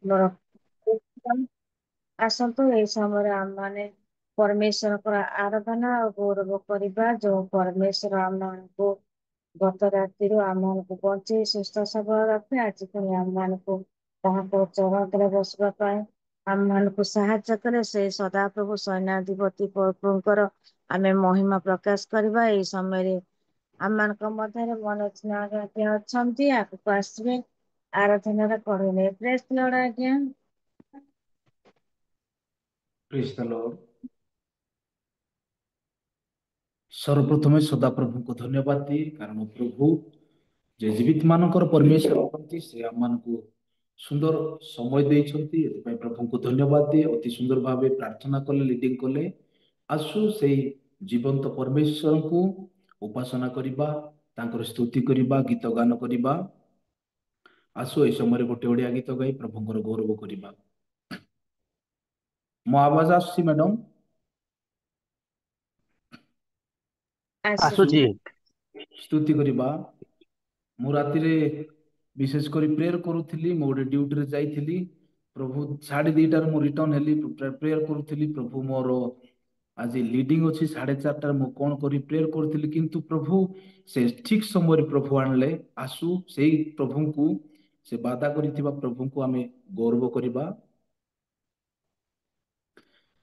ମୋର ଆସନ୍ତୁ ଏଇ ସମୟରେ ଆମମାନେ ପରମେଶ୍ୱରଙ୍କର ଆରାଧନା ଆଉ ଗୌରବ କରିବା। ଯୋଉ ପରମେଶ୍ୱର ଆମମାନଙ୍କୁ ଗତ ରାତିରୁ ଆମମାନଙ୍କୁ ବଞ୍ଚେଇ ସୁସ୍ଥ ସବଳ ରଖେ, ଆଜି ପୁଣି ଆମମାନଙ୍କୁ ତାହାଙ୍କ ଚରଣରେ ବସିବା ପାଇଁ ଆମମାନଙ୍କୁ ସାହାଯ୍ୟ କରେ। ସେ ସଦାପ୍ରଭୁ ସୈନ୍ୟାଧିପତି ପ୍ରଭୁଙ୍କର ଆମେ ମହିମା ପ୍ରକାଶ କରିବା। ଏଇ ସମୟରେ ଆମମାନଙ୍କ ମଧ୍ୟରେ ମନୋଜ ନାଗ ଆଜ୍ଞା ଅଛନ୍ତି, ଆଗକୁ ଆସିବେ ଆରାଧନାର କରିବେ। ପ୍ରେସ୍ ଲର୍ଡ ଆଜ୍ଞା। ପ୍ରେଜ୍ ଦ ଲର୍ଡ। ସର୍ବପ୍ରଥମେ ସଦାପ୍ରଭୁଙ୍କୁ ଧନ୍ୟବାଦ ଦିଏ, କାରଣ ପ୍ରଭୁ ଯେ ଜୀବିତ ମାନଙ୍କର ପରମେଶ୍ୱର ଅଛନ୍ତି, ସେ ଆମମାନଙ୍କୁ ସୁନ୍ଦର ସମୟ ଦେଇଛନ୍ତି। ଏଥିପାଇଁ ପ୍ରଭୁଙ୍କୁ ଧନ୍ୟବାଦ ଦିଏ। ଅତି ସୁନ୍ଦର ଭାବେ ପ୍ରାର୍ଥନା କଲେ, ଲିଡିଂ କଲେ। ଆସୁ ସେଇ ଜୀବନ୍ତ ପରମେଶ୍ୱରଙ୍କୁ ଉପାସନା କରିବା, ତାଙ୍କର ସ୍ତୁତି କରିବା, ଗୀତ ଗାନ କରିବା। ଆସୁ ଏହି ସମୟରେ ଗୋଟେ ଓଡିଆ ଗୀତ ଗାଇ ପ୍ରଭୁଙ୍କର ଗୌରବ କରିବା। ମୋ ଆବାଜ ଆସୁଛି ମ୍ୟାଡାମ? ଆସୁ ଆସୁଛି। ସ୍ତୁତି କରିବା। ମୁଁ ରାତିରେ ବିଶେଷ କରି ପ୍ରେୟର କରୁଥିଲି, ମୁଁ ଗୋଟେ ଡ୍ୟୁଟିରେ ଯାଇଥିଲି। ପ୍ରଭୁ 2:30ଟାରେ ମୁଁ ରିଟର୍ନ ହେଲି, ପ୍ରେୟର କରୁଥିଲି। ପ୍ରଭୁ ମୋର ଆଜି ଲିଡିଂ ଅଛି 4:30ଟାରେ, ମୁଁ କଣ କରି ପ୍ରେୟର କରୁଥିଲି, କିନ୍ତୁ ପ୍ରଭୁ ସେ ଠିକ ସମୟରେ ପ୍ରଭୁ ଆଣିଲେ। ଆସୁ ସେଇ ପ୍ରଭୁଙ୍କୁ, ସେ ବାଧା କରିଥିବା ପ୍ରଭୁଙ୍କୁ ଆମେ ଗୌରବ କରିବା।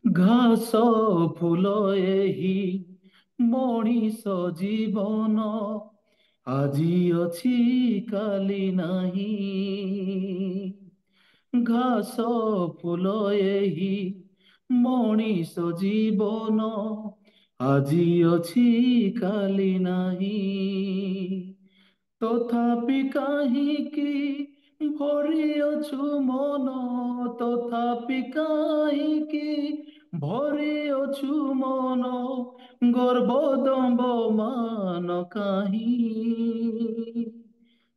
ଘାସ ଫୁଲ ଏହି ମଣିଷ ଜୀବନ, ଆଜି ଅଛି କାଲି ନାହିଁ। ଘାସ ଫୁଲ ଏହି ମଣିଷ ଜୀବନ, ଆଜି ଅଛି କାଲି ନାହିଁ। ତଥାପି କାହିଁକି ଭରି ଅଛୁ ମନ, ତଥାପି କାହିଁକି ଭରି ଅଛୁ ମନ, ଗର୍ବ ଦମ୍ଭ ମାନ କାହିଁ,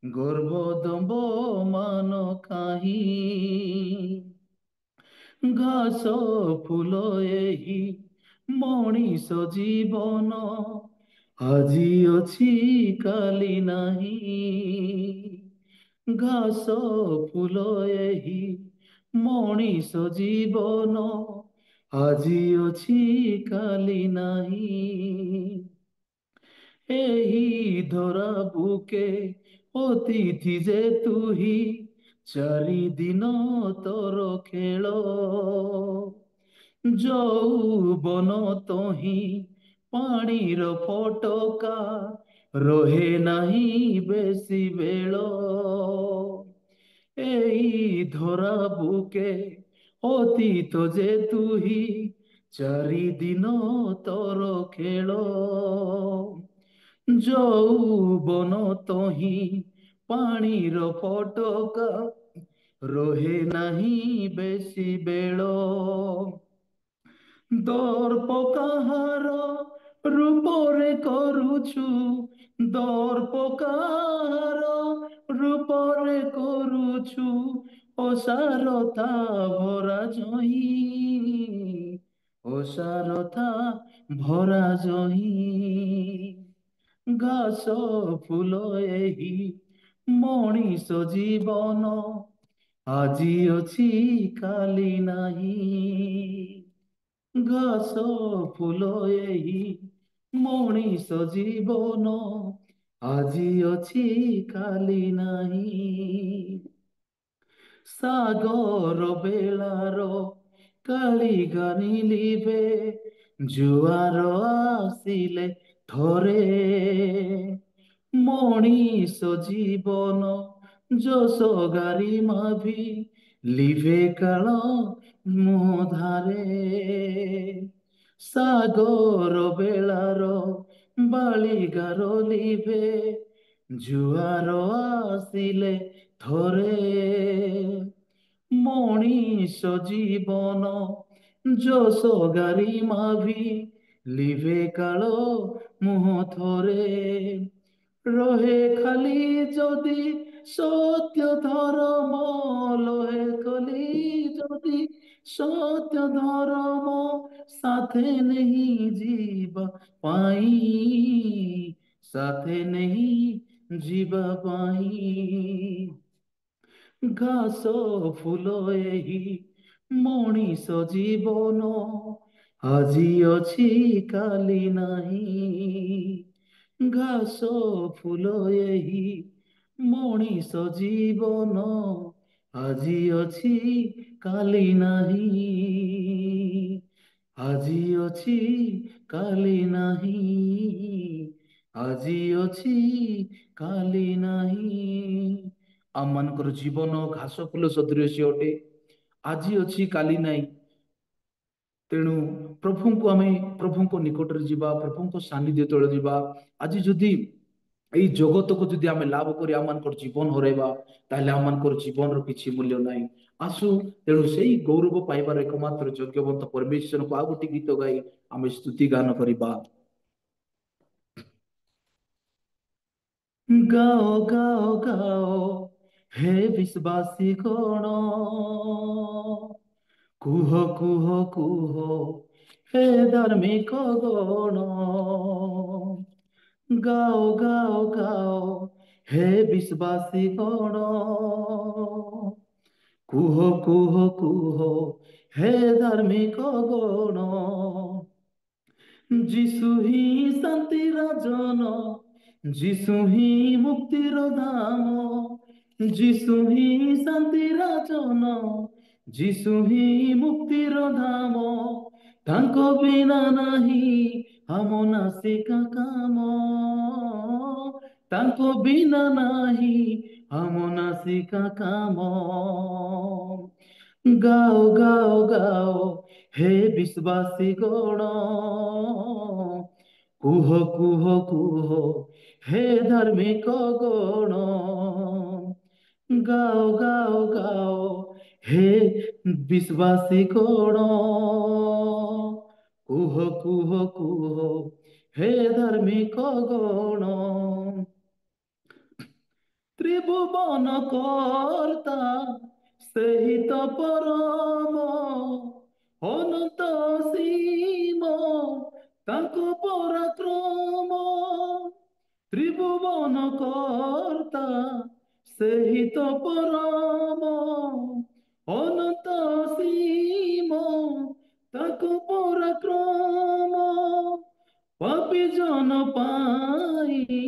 ଗର୍ବ ଦମ୍ଭ ମାନ କାହିଁ। ଘାସ ଫୁଲ ଏହି ମଣିଷ ଜୀବନ, ଆଜି ଅଛି କାଲି ନାହିଁ। ଘାସ ଫୁଲ ଏହି ମଣିଷ ଜୀବନ, ଆଜି ଅଛି କାଲି ନାହିଁ। ଏହି ଧରା ବୁକେ ଅତିଥି ଯେ ତୁହି, ଚାରିଦିନ ତୋର ଖେଳ। ଯୌବନ ତହିଁ ପାଣିର ଫଟକା, ରହେ ନାହିଁ ବେଶୀ ବେଳ। ଏଇ ଧରା ବୁକେ ଅତୀତ ଯେ ତୁହି, ଚାରିଦିନ ତୋର ଖେଳ। ଯୌବନ ତହିଁ ପାଣିର ଫଟକା, ରହେ ନାହିଁ ବେଶୀ ବେଳ। ଦର୍ପ କାହାର ରୂପରେ କରୁଛୁ, ଦର୍ପ କାହାର ରୂପରେ କରୁଛୁ, ଅସାରତା ଭରା ଯହିଁ, ଅସାରତା ଭରା ଯହିଁ। ଘାସ ଫୁଲ ଏହି ମଣିଷ ଜୀବନ, ଆଜି ଅଛି କାଲି ନାହିଁ। ଘାସ ଫୁଲ ଏହି ମଣିଷ ଜୀବନ, ଆଜି ଅଛି କାଲି ନାହିଁ। ସାଗର ବେଳାର କାଳି ଗାନିଲିବେ, ଜୁଆର ଆସିଲେ ଥରେ। ମଣିଷ ଜୀବନ ଯଶ ଗାରିମା ବି, ଲିଭେ କାଳ ମୁହଁ ଧାରେ। ସାଗର ବେଳାର ବାଳିଗାର ଲିଭେ, ଜୁଆର ଆସିଲେ ଥରେ। ମଣିଷ ଜୀବନ ଯଶ ଗାରିମା ବି, ଲିଭେ କାଳ ମୁହଁ ଥରେ। ରହେ ଖାଲି ଯଦି ସତ୍ୟ ଧରମ, ଲହେ ଖାଲି ଯଦି ସତ୍ୟ ଧରମ, ସାଥେ ନେହି ଯିବା ପାଇଁ, ସାଥେ ନେହି ଯିବା ପାଇଁ। ଘାସ ଫୁଲ ଏହି ମଣିଷ ଜୀବନ ଆଜି ଅଛି କାଲି ନାହିଁ। ଘାସ ଫୁଲ ଏହି ମଣିଷ ଜୀବନ ଆଜି ଅଛି କାଲି ନାହିଁ। ଆଜି ଅଛି କାଲି ନାହିଁ। ଆଜି ଅଛି କାଲି ନାହିଁ। ଆମମାନଙ୍କର ଜୀବନ ଘାସ ଫୁଲ ସଦୃଶ ଅଟେ। ଆଜି ଅଛି କାଲି ନାହିଁ। ତେଣୁ ପ୍ରଭୁଙ୍କ ନିକଟରେ ଯିବା, ପ୍ରଭୁଙ୍କ ସାନ୍ନିଧ୍ୟ ତଳେ ଯିବା। ଆଜି ଯଦି ଏଇ ଜଗତକୁ ଯଦି ଆମେ ଲାଭ କରି ଆମମାନଙ୍କର ଜୀବନ ହରାଇବା, ତାହେଲେ ଆମମାନଙ୍କର ଜୀବନର କିଛି ମୂଲ୍ୟ ନାହିଁ। ଆସୁ ତେଣୁ ସେଇ ଗୌରବ ପାଇବାର ଏକମାତ୍ର ଯୋଗ୍ୟବନ୍ତ ପରମେଶ୍ୱରଙ୍କୁ ଆଉ ଗୋଟେ ଗୀତ ଗାଇ ଆମେ ସ୍ତୁତି ଗାନ କରିବା। ଗାଓ ଗାଓ ଗାଓ ହେ ବିଶ୍ବାସୀ ଗଣ, କୁହ କୁହ କୁହ ହେ ଧାର୍ମିକ ଗଣ। ଗାଓ ଗାଓ ଗାଓ ହେ ବିଶ୍ବାସୀ ଗଣ, କୁହ କୁହ କୁହ ହେ ଧାର୍ମିକ ଗଣ। ଯିଶୁ ହିଁ ଶାନ୍ତିର ଜନ, ଯିଶୁ ହିଁ ମୁକ୍ତିର ଧାମ। ଯିଶୁ ହିଁ ଶାନ୍ତିର ଜନ, ଯିଶୁ ହିଁ ମୁକ୍ତିର ଧାମ। ତାଙ୍କ ବିନା ନାହିଁ ଆମ ନାସିକା କାମ। ତାଙ୍କ ବିନା ନାହିଁ ଆମ ନାସିକା କାମ। ଗାଓ ଗାଓ ଗାଓ ହେ ବିଶ୍ବାସୀ ଗଣ, କୁହ କୁହ କୁହ ହେ ଧାର୍ମିକ ଗଣ। ଗାଓ ଗାଓ ଗାଓ ହେ ବିଶ୍ବାସୀ ଗଣ, କୁହ କୁହ କୁହ ହେ ଧାର୍ମିକ ଗଣ। ତ୍ରିଭୁବନ କର୍ତ୍ତା ସେହି ତ ପରମ, ଅନନ୍ତ ସୀମ ତାଙ୍କ ପରାକ୍ରମ। ତ୍ରିଭୁବନ କର୍ତ୍ତା ସେହି ତ ପରମ, ଅନନ୍ତ ସୀମ ତାଙ୍କ ପରାକ୍ରମ। ପାପୀ ଜନ ପାଇଁ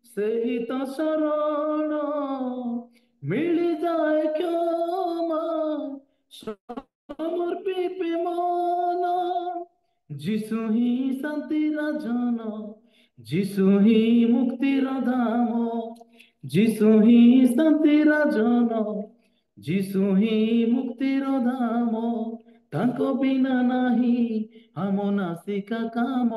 ସେହି ତ ଶରଣ, ମିଳିଯାଏ କ୍ଷମା ସମର୍ପିବେ ମନ। ଯିଶୁ ହିଁ ଶାନ୍ତିର ଜନ, ଯିଶୁ ହିଁ ମୁକ୍ତିର ଧାମ। ଯିଶୁ ହିଁ ଶାନ୍ତିର ଜନ, ଯିଶୁ ହିଁ ମୁକ୍ତିର ଧାମ। ତାଙ୍କ ବିନା ନାହିଁ ଆମ ନାସିକା କାମ।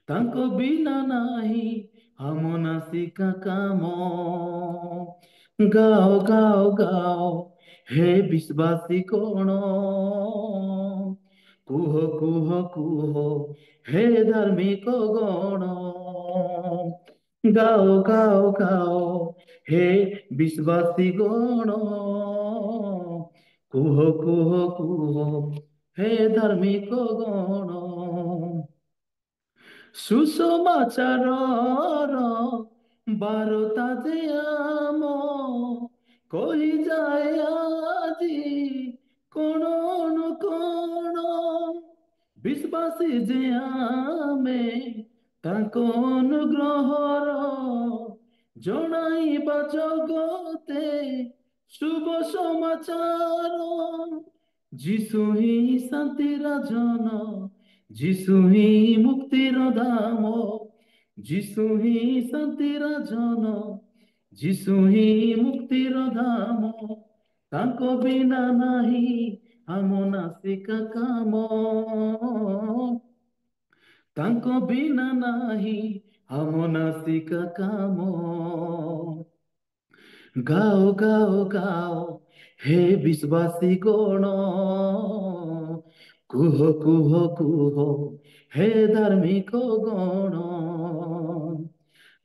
ତାଙ୍କ ବିନା ନାହିଁ ଆମ ନାସିକା କାମ। ଗାଓ ଗାଓ ଗାଓ ହେ ବିଶ୍ବାସୀ ଗଣ, କୁହ କୁହ କୁହ ହେ ଧାର୍ମିକ ଗଣ। ଗାଓ ଗାଓ ଗାଓ ହେ ବିଶ୍ବାସୀ ଗଣ, କୁହ କୁହ କୁହ ହେ ଧାର୍ମିକ ଗଣ। ସୁସମାଚାରର ବାରତା ଯେ ଆମ, କହିଯାଏ ଆଜି କଣ କଣ। ବିଶ୍ବାସୀ ଯେ ଆମେ ତାଙ୍କ ଅନୁଗ୍ରହର, ଜଣାଇବା ଜଗତେ ଶୁଭ ସମାଚାର। ଯିଶୁ ହିଁ ଶାନ୍ତିର ଜନ, ଯିଶୁ ହିଁ ମୁକ୍ତିର ଧାମ। ଯିଶୁ ହିଁ ଶାନ୍ତିର ଜନ, ଯିଶୁ ହିଁ ମୁକ୍ତିର ଧାମ। ତାଙ୍କ ବିନା ନାହିଁ ଆମ ନାସିକା କାମ। ତାଙ୍କ ବିନା ନାହିଁ ଆମ ନାସିକା କାମ। ଗାଓ ଗାଓ ଗାଓ ହେ ବିଶ୍ବାସୀ ଗଣ, କୁହ କୁହ କୁହ ହେ ଧାର୍ମିକ ଗଣ।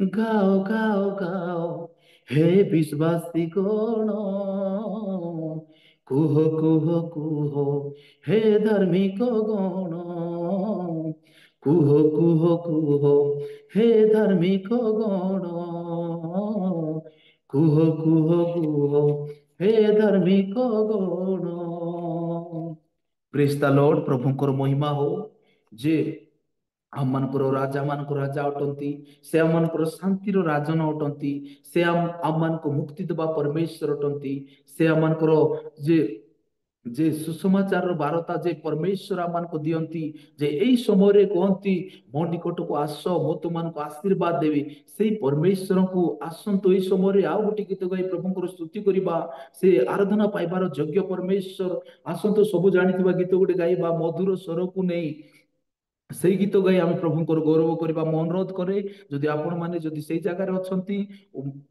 ଗାଓ ଗାଓ ଗାଓ ହେ ବିଶ୍ବାସୀ ଗଣ, କୁହ କୁହ କୁହ ହେ ଧାର୍ମିକ ଗଣ। କୁହ କୁହ କୁହ ହେ ଧାର୍ମିକ ଗଣ, କୁହ କୁହ କୁହ ହେ ଧାର୍ମିକ ଗଣ। ପ୍ରେଜ୍ ଦ ଲର୍ଡ। ପ୍ରଭୁଙ୍କର ମହିମା ହଉ ଯେ ଆମମାନଙ୍କର ରାଜା ମାନଙ୍କର ରାଜା ଅଟନ୍ତି, ସେ ଆମମାନଙ୍କର ଶାନ୍ତିର ରାଜନ ଅଟନ୍ତି, ସେ ଆମମାନଙ୍କୁ ମୁକ୍ତି ଦେବା ପରମେଶ୍ୱର ଅଟନ୍ତି, ସେ ଆମମାନଙ୍କର ଯେ ଯେ ସୁସମାଚାରର ବାର୍ତ୍ତା ଯେ ପରମେଶ୍ୱର ଆମମାନଙ୍କୁ ଦିଅନ୍ତି, ଯେ ଏଇ ସମୟରେ କୁହନ୍ତି ମୋ ନିକଟକୁ ଆସ ମୁଁ ତୁମମାନଙ୍କୁ ଆଶୀର୍ବାଦ ଦେବି, ସେଇ ପରମେଶ୍ୱରଙ୍କୁ ଆସନ୍ତୁ ଏଇ ସମୟରେ ଆଉ ଗୋଟେ ଗୀତ ଗାଇ ପ୍ରଭୁଙ୍କର ସ୍ତୁତି କରିବା, ସେ ଆରାଧନା ପାଇବାର ଯୋଗ୍ୟ ପରମେଶ୍ୱର। ଆସନ୍ତୁ ସବୁ ଜାଣିଥିବା ଗୀତ ଗୋଟେ ଗାଇବା ମଧୁର ସ୍ୱରକୁ ନେଇ, ସେଇ ଗୀତ ଗାଇ ଆମେ ପ୍ରଭୁଙ୍କର ଗୌରବ କରିବା। ମୁଁ ଅନୁରୋଧ କରେ ଯଦି ଆପଣ ମାନେ ଯଦି ସେଇ ଜାଗାରେ ଅଛନ୍ତି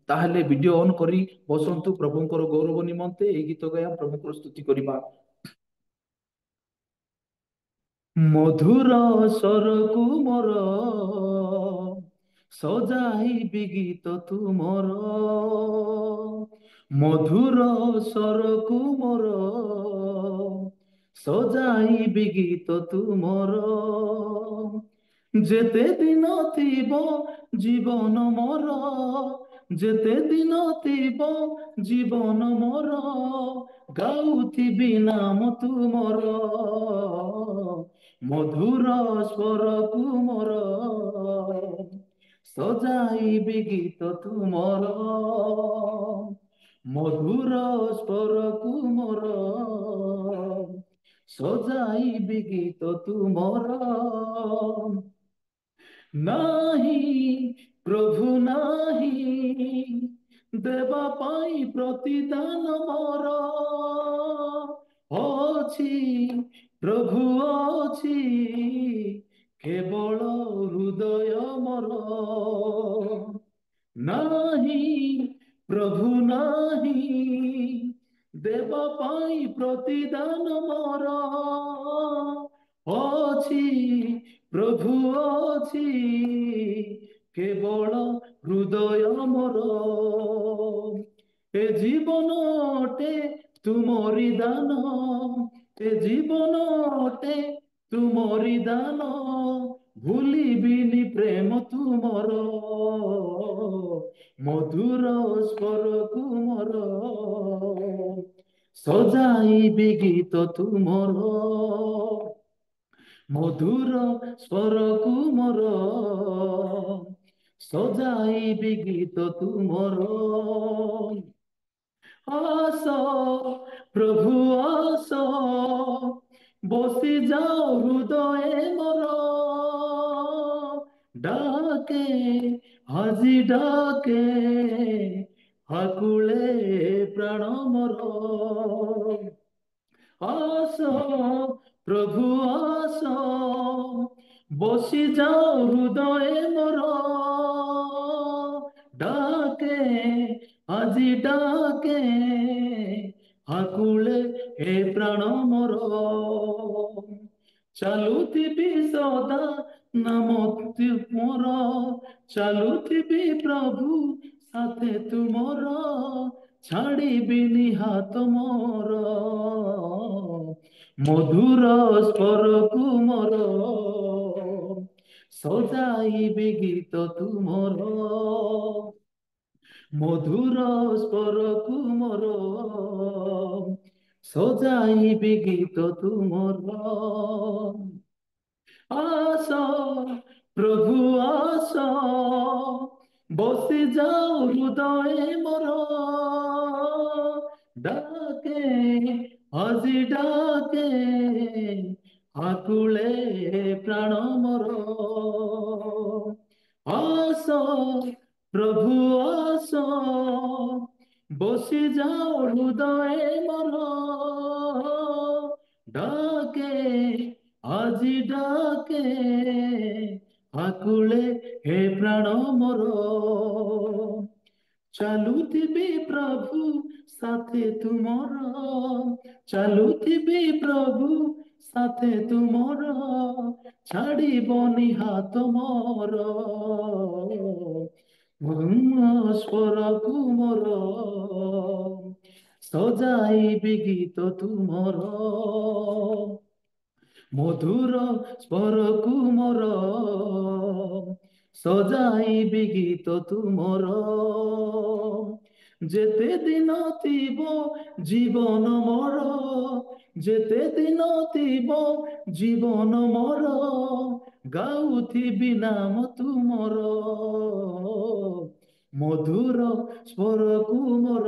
ତାହେଲେ ଭିଡିଓ ଅନ୍ କରି ବସନ୍ତୁ, ପ୍ରଭୁଙ୍କର ଗୌରବ ନିମନ୍ତେ ଏଇ ଗୀତ ଗାଇ ଆମେ ପ୍ରଭୁଙ୍କର ସ୍ତୁତି କରିବା। ମଧୁର ସ୍ୱରକୁ ମୋର ସଜାଇବି ଗୀତ ତୁମର, ମଧୁର ସ୍ୱରକୁ ମୋର ସଜାଇବି ଗୀତ ତୁମର। ଯେତେ ଦିନ ଥିବ ଜୀବନ ମୋର, ଯେତେ ଦିନ ଥିବ ଜୀବନ ମୋର, ଗାଉଥିବି ନାମ ତୁମର, ମଧୁର ସ୍ୱରକୁ ମୋର ସଜାଇବି ଗୀତ ତୁମର, ମଧୁର ସ୍ୱରକୁ ମୋର ସଜାଇବି ଗୀତ ତୁମର। ନାହିଁ ପ୍ରଭୁ ନାହିଁ ଦେବା ପାଇଁ ପ୍ରତିଦାନ ମୋର, ଅଛି ପ୍ରଭୁ ଅଛି କେବଳ ହୃଦୟ ମୋର, ନାହିଁ ପ୍ରଭୁ ନାହିଁ ଦେବା ପାଇଁ ପ୍ରତିଦାନ ମୋର, ଅଛି ପ୍ରଭୁ ଅଛି କେବଳ ହୃଦୟ ମୋର। ଏ ଜୀବନ ଅଟେ ତୁମରି ଦାନ, ଏ ଜୀବନ ଅଟେ ତୁମରି ଦାନ, ଭୁଲିବିନି ପ୍ରେମ ତୁମର, ମଧୁର ସ୍ୱରକୁ ମୋର ସଜାଇବି ଗୀତ ତୁମର, ମଧୁର ସ୍ୱରକୁ ମୋର ସଜାଇବି ଗୀତ ତୁମର। ଆସ ପ୍ରଭୁ ଆସ ବସି ଯାଅ ହୃଦୟ ମୋର, ଡାକେ ଆଜି ଡାକେ ଆକୁଳେ ପ୍ରାଣ ମୋର, ଆସ ପ୍ରଭୁ ଆସ ବସି ଯାଅ ହୃଦୟ ମୋର, ଡାକେ ଆଜି ଡାକେ ଆକୁଳେ ହେ ପ୍ରାଣ ମୋର, ଚାଲୁଥିବି ସଦା ନାମ ତୁମର, ଚାଲୁଥିବି ପ୍ରଭୁ ସାଥେ ତୁମର, ଛାଡ଼ିବିନି ହାତ ମୋର, ମଧୁର ସ୍ୱରକୁ ମୋର ସଜାଇବି ଗୀତ ତୁମର, ମଧୁର ସ୍ୱରକୁ ମୋର ସଜାଇବି ଗୀତ ତୁମର। ଆସ ପ୍ରଭୁ ଆସ ବସି ଯାଅ ହୃଦୟ ମୋର, ଡାକେ ଆଜି ଡାକେ ଆକୁଳେ ପ୍ରାଣ ମୋର, ଆସ ପ୍ରଭୁ ଆସ ବସି ଯାଅ ହୃଦୟ ମୋର, ଡାକେ ଆଜି ଡାକେ ଆକୁଳେ ହେ ପ୍ରାଣ ମୋର, ଚାଲୁଥିବି ପ୍ରଭୁ ସାଥେ ତୁମର, ଚାଲୁଥିବି ପ୍ରଭୁ ସାଥେ ତୁମର, ଛାଡ଼ିବନି ହାତ ମୋର, ସ୍ୱରକୁ ମୋର ସଜାଇବି ଗୀତ ତୁମର, ମଧୁର ସ୍ୱରକୁ ମୋର ସଜାଇବି ଗୀତ ତୁମର, যেতে দিন থিব জীবন মর, যেতে দিন থিব জীবন মর, গাউথিবি নাম ତୁମର, ମଧୁର ସ୍ୱରକୁ ମୋର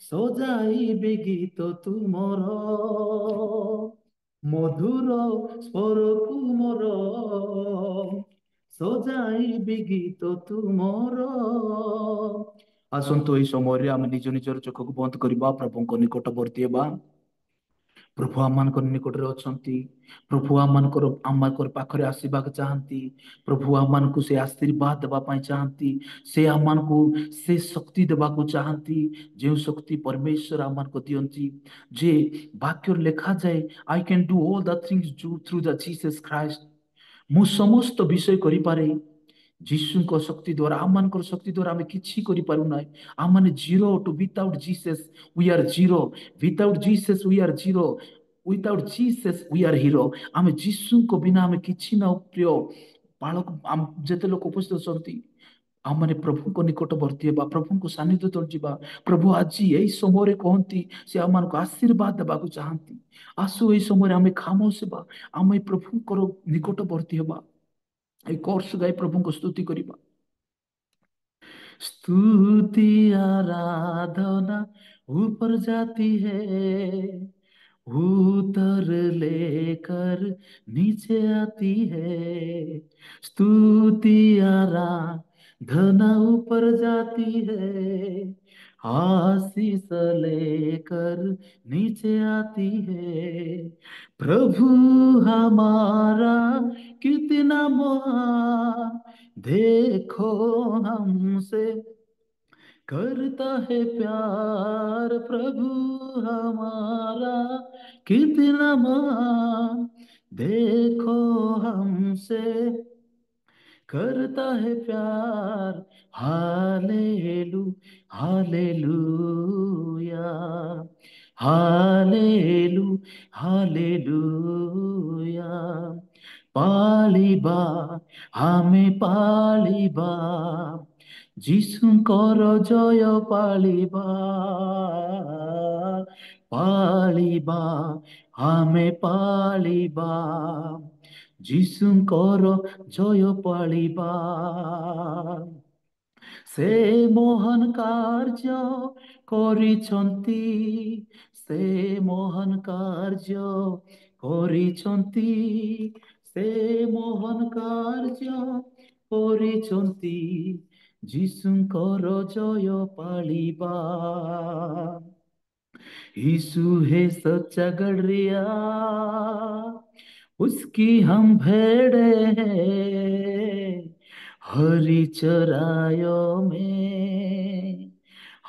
ସଜାଇବି ଗୀତ ତୁମର, ମଧୁର ସ୍ୱରକୁ ମୋର ସଜାଇବି ଗୀତ ତୁମର। ଆସନ୍ତୁ ଏହି ସମୟରେ ଆମେ ନିଜ ନିଜର ଚୋଖକୁ ବନ୍ଦ କରିବା, ପ୍ରଭୁଙ୍କ ନିକଟବର୍ତ୍ତୀ ହେବା। ପ୍ରଭୁ ଆମମାନଙ୍କ ନିକଟରେ ଅଛନ୍ତି। ପ୍ରଭୁ ଆମମାନଙ୍କର ପାଖରେ ଆସିବାକୁ ଚାହାନ୍ତି। ପ୍ରଭୁ ଆମମାନଙ୍କୁ ସେ ଆଶୀର୍ବାଦ ଦେବା ପାଇଁ ଚାହାନ୍ତି। ସେ ଆମମାନଙ୍କୁ ସେ ଶକ୍ତି ଦେବାକୁ ଚାହାନ୍ତି, ଯେଉଁ ଶକ୍ତି ପରମେଶ୍ୱର ଆମମାନଙ୍କୁ ଦିଅନ୍ତି। ଯେ ବାକ୍ୟରେ ଲେଖାଯାଏ, I can do all the things through the Jesus Christ. ମୁଁ ସମସ୍ତ ବିଷୟ କରିପାରେ ଯୀଶୁଙ୍କ ଶକ୍ତି ଦ୍ୱାରା। ଆମମାନଙ୍କର ଶକ୍ତି ଦ୍ୱାରା ଆମେ କିଛି କରିପାରୁନାହିଁ। ଆମମାନେ zero too without Jesus we are zero, without Jesus we are zero, without Jesus we are hero. ଆମେ ଯୀଶୁଙ୍କ ବିନା ଆମେ କିଛି ନା ପ୍ରିୟ ବାଳକ। ଯେତେ ଲୋକ ଉପସ୍ଥିତ ଅଛନ୍ତି, ଆମମାନେ ପ୍ରଭୁଙ୍କ ନିକଟବର୍ତ୍ତୀ ହେବା, ପ୍ରଭୁଙ୍କ ସାନ୍ନିଧ୍ୟ ତଳେ ଯିବା। ପ୍ରଭୁ ଆଜି ଏଇ ସମୟରେ କହନ୍ତି, ସେ ଆମମାନଙ୍କୁ ଆଶୀର୍ବାଦ ଦେବାକୁ ଚାହାନ୍ତି। ଆସୁ ଏଇ ସମୟରେ ଆମେ ଖାମୋଶ ହେବା, ଆମେ ପ୍ରଭୁଙ୍କର ନିକଟବର୍ତ୍ତୀ ହେବା। এই কোর্স গাই প্রভুଙ୍କୁ ସ୍ତୁତି କରିବା। स्तुति आराधना ऊपर जाती है, उतर लेकर नीचे आती है। स्तुति आराधना ऊपर जाती है, आशीष लेकर नीचे आती है। प्रभु हमारा कितना महान, देखो हमसे करता है प्यार। प्रभु हमारा कितना महान, देखो हमसे करता है प्यार। हालेलू हालेलूया, हालेलू हालेलूया। पालिबा ଆମେ ପାଳିବା, ଯୀଶୁଙ୍କର ଜୟ ପାଳିବା। ପାଳିବା ଆମେ ପାଳିବା, ଯୀଶୁଙ୍କର ଜୟ ପାଳିବା। ସେ ମହାନ କାର୍ଯ୍ୟ କରିଛନ୍ତି, ସେ ମହାନ କାର୍ଯ୍ୟ କରିଛନ୍ତି, ସେ ମହାନ କାର୍ଯ୍ୟ କରିଛନ୍ତି, ଯୀଶୁଙ୍କର ଜୟ ପାଳିବା। यीशु है सच्चा गड़रिया, उसकी हम भेड़े हैं। हरी चराइयों में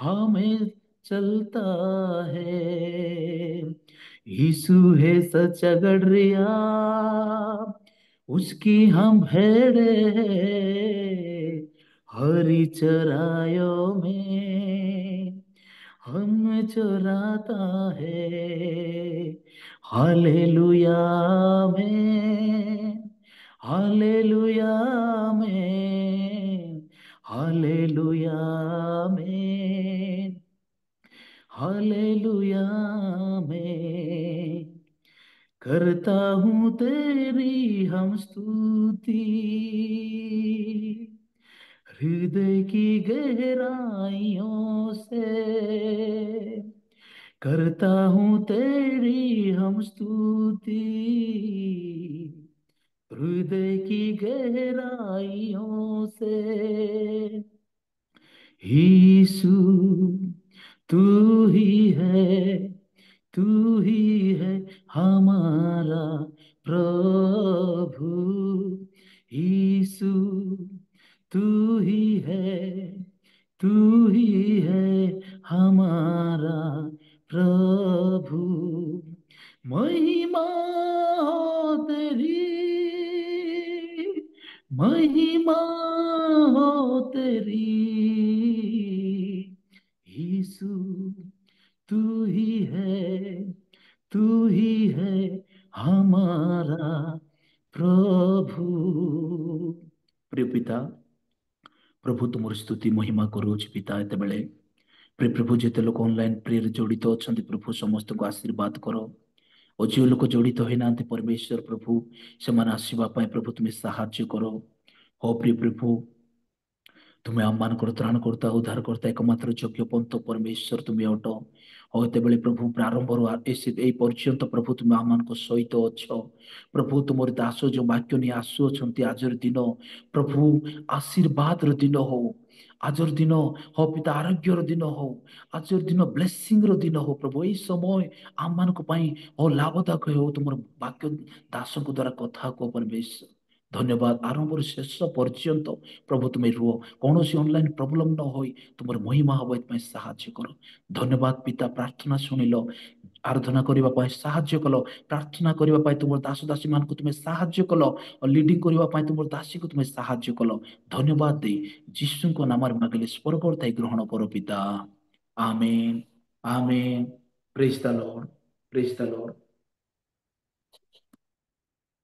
हमें चलता है। यीशु है सच्चा गड़रिया, उसकी हम भेड़े हैं। हरी चराइयों में हम चुराता है। हालेलुया में, हालेलुया में, हालेलुया में, हालेलुया में। करता हूँ तेरी हम स्तुति, हृदय की गहराइयों से। करता हूँ तेरी हम स्तुति, हृदय की गहराइयों से। यीशु तू ही है, तू ही है हमारा प्रभु। यीशु तू ही है, तू ही है हमारा प्रभु। महिमा हो तेरी, महिमा हो तेरी। यीशु तू ही है, तू ही है हमारा प्रभु। प्रिय पिता, प्रभु तुम स्तुति महिमा करूँ पिता एत बेले प्रे प्रभु जिते लोक ऑनलाइन प्रे जड़ित अच्छा प्रभु समस्त को आशीर्वाद करो और जो लोग जड़ित होना परमेश्वर प्रभु से आसवाई प्रभु तुम्हें साहाଯ୍य करो हो प्रिय प्रभु तुम्हें आम त्राण करता उद्धार करता एकमात्र योग्य पंथ परमेश्वर तुम्हें अट हो ये प्रभु प्रारंभ पर्यंत प्रभु तुम्हें आम सहित अछ प्रभु तुम दास जो वाक्य नहीं आसुंच आजर दिन प्रभु आशीर्वाद दिन हो आजर दिन हो पिता आरोग्यर दिन हो आजर दिन ब्लेसिंग दिन हो प्रभु यही समय आम मान हो लाभदायक हो तुम वाक्य दास द्वारा कथा को परमेश्वर धन्यवाद आरंभ शेष पर्यंत प्रभु तुम्हें रुह कौन सी ऑनलाइन प्रोब्लेम न हो तुम महिमा हम ये साहाଯ୍य कर धन्यवाद पिता प्रार्थना शुणिल आराधना करने साहाଯ୍य कल प्रार्थना करने तुम दास दासी मान तुम्हें साहाଯ୍य कल और लीडिंग करने तुम दासी को तुम्हें साहाଯ୍य कल धन्यवाद दे जीशु को नाम मागिले स्वर्ग ग्रहण कर पिता amen amen praise the Lord praise the Lord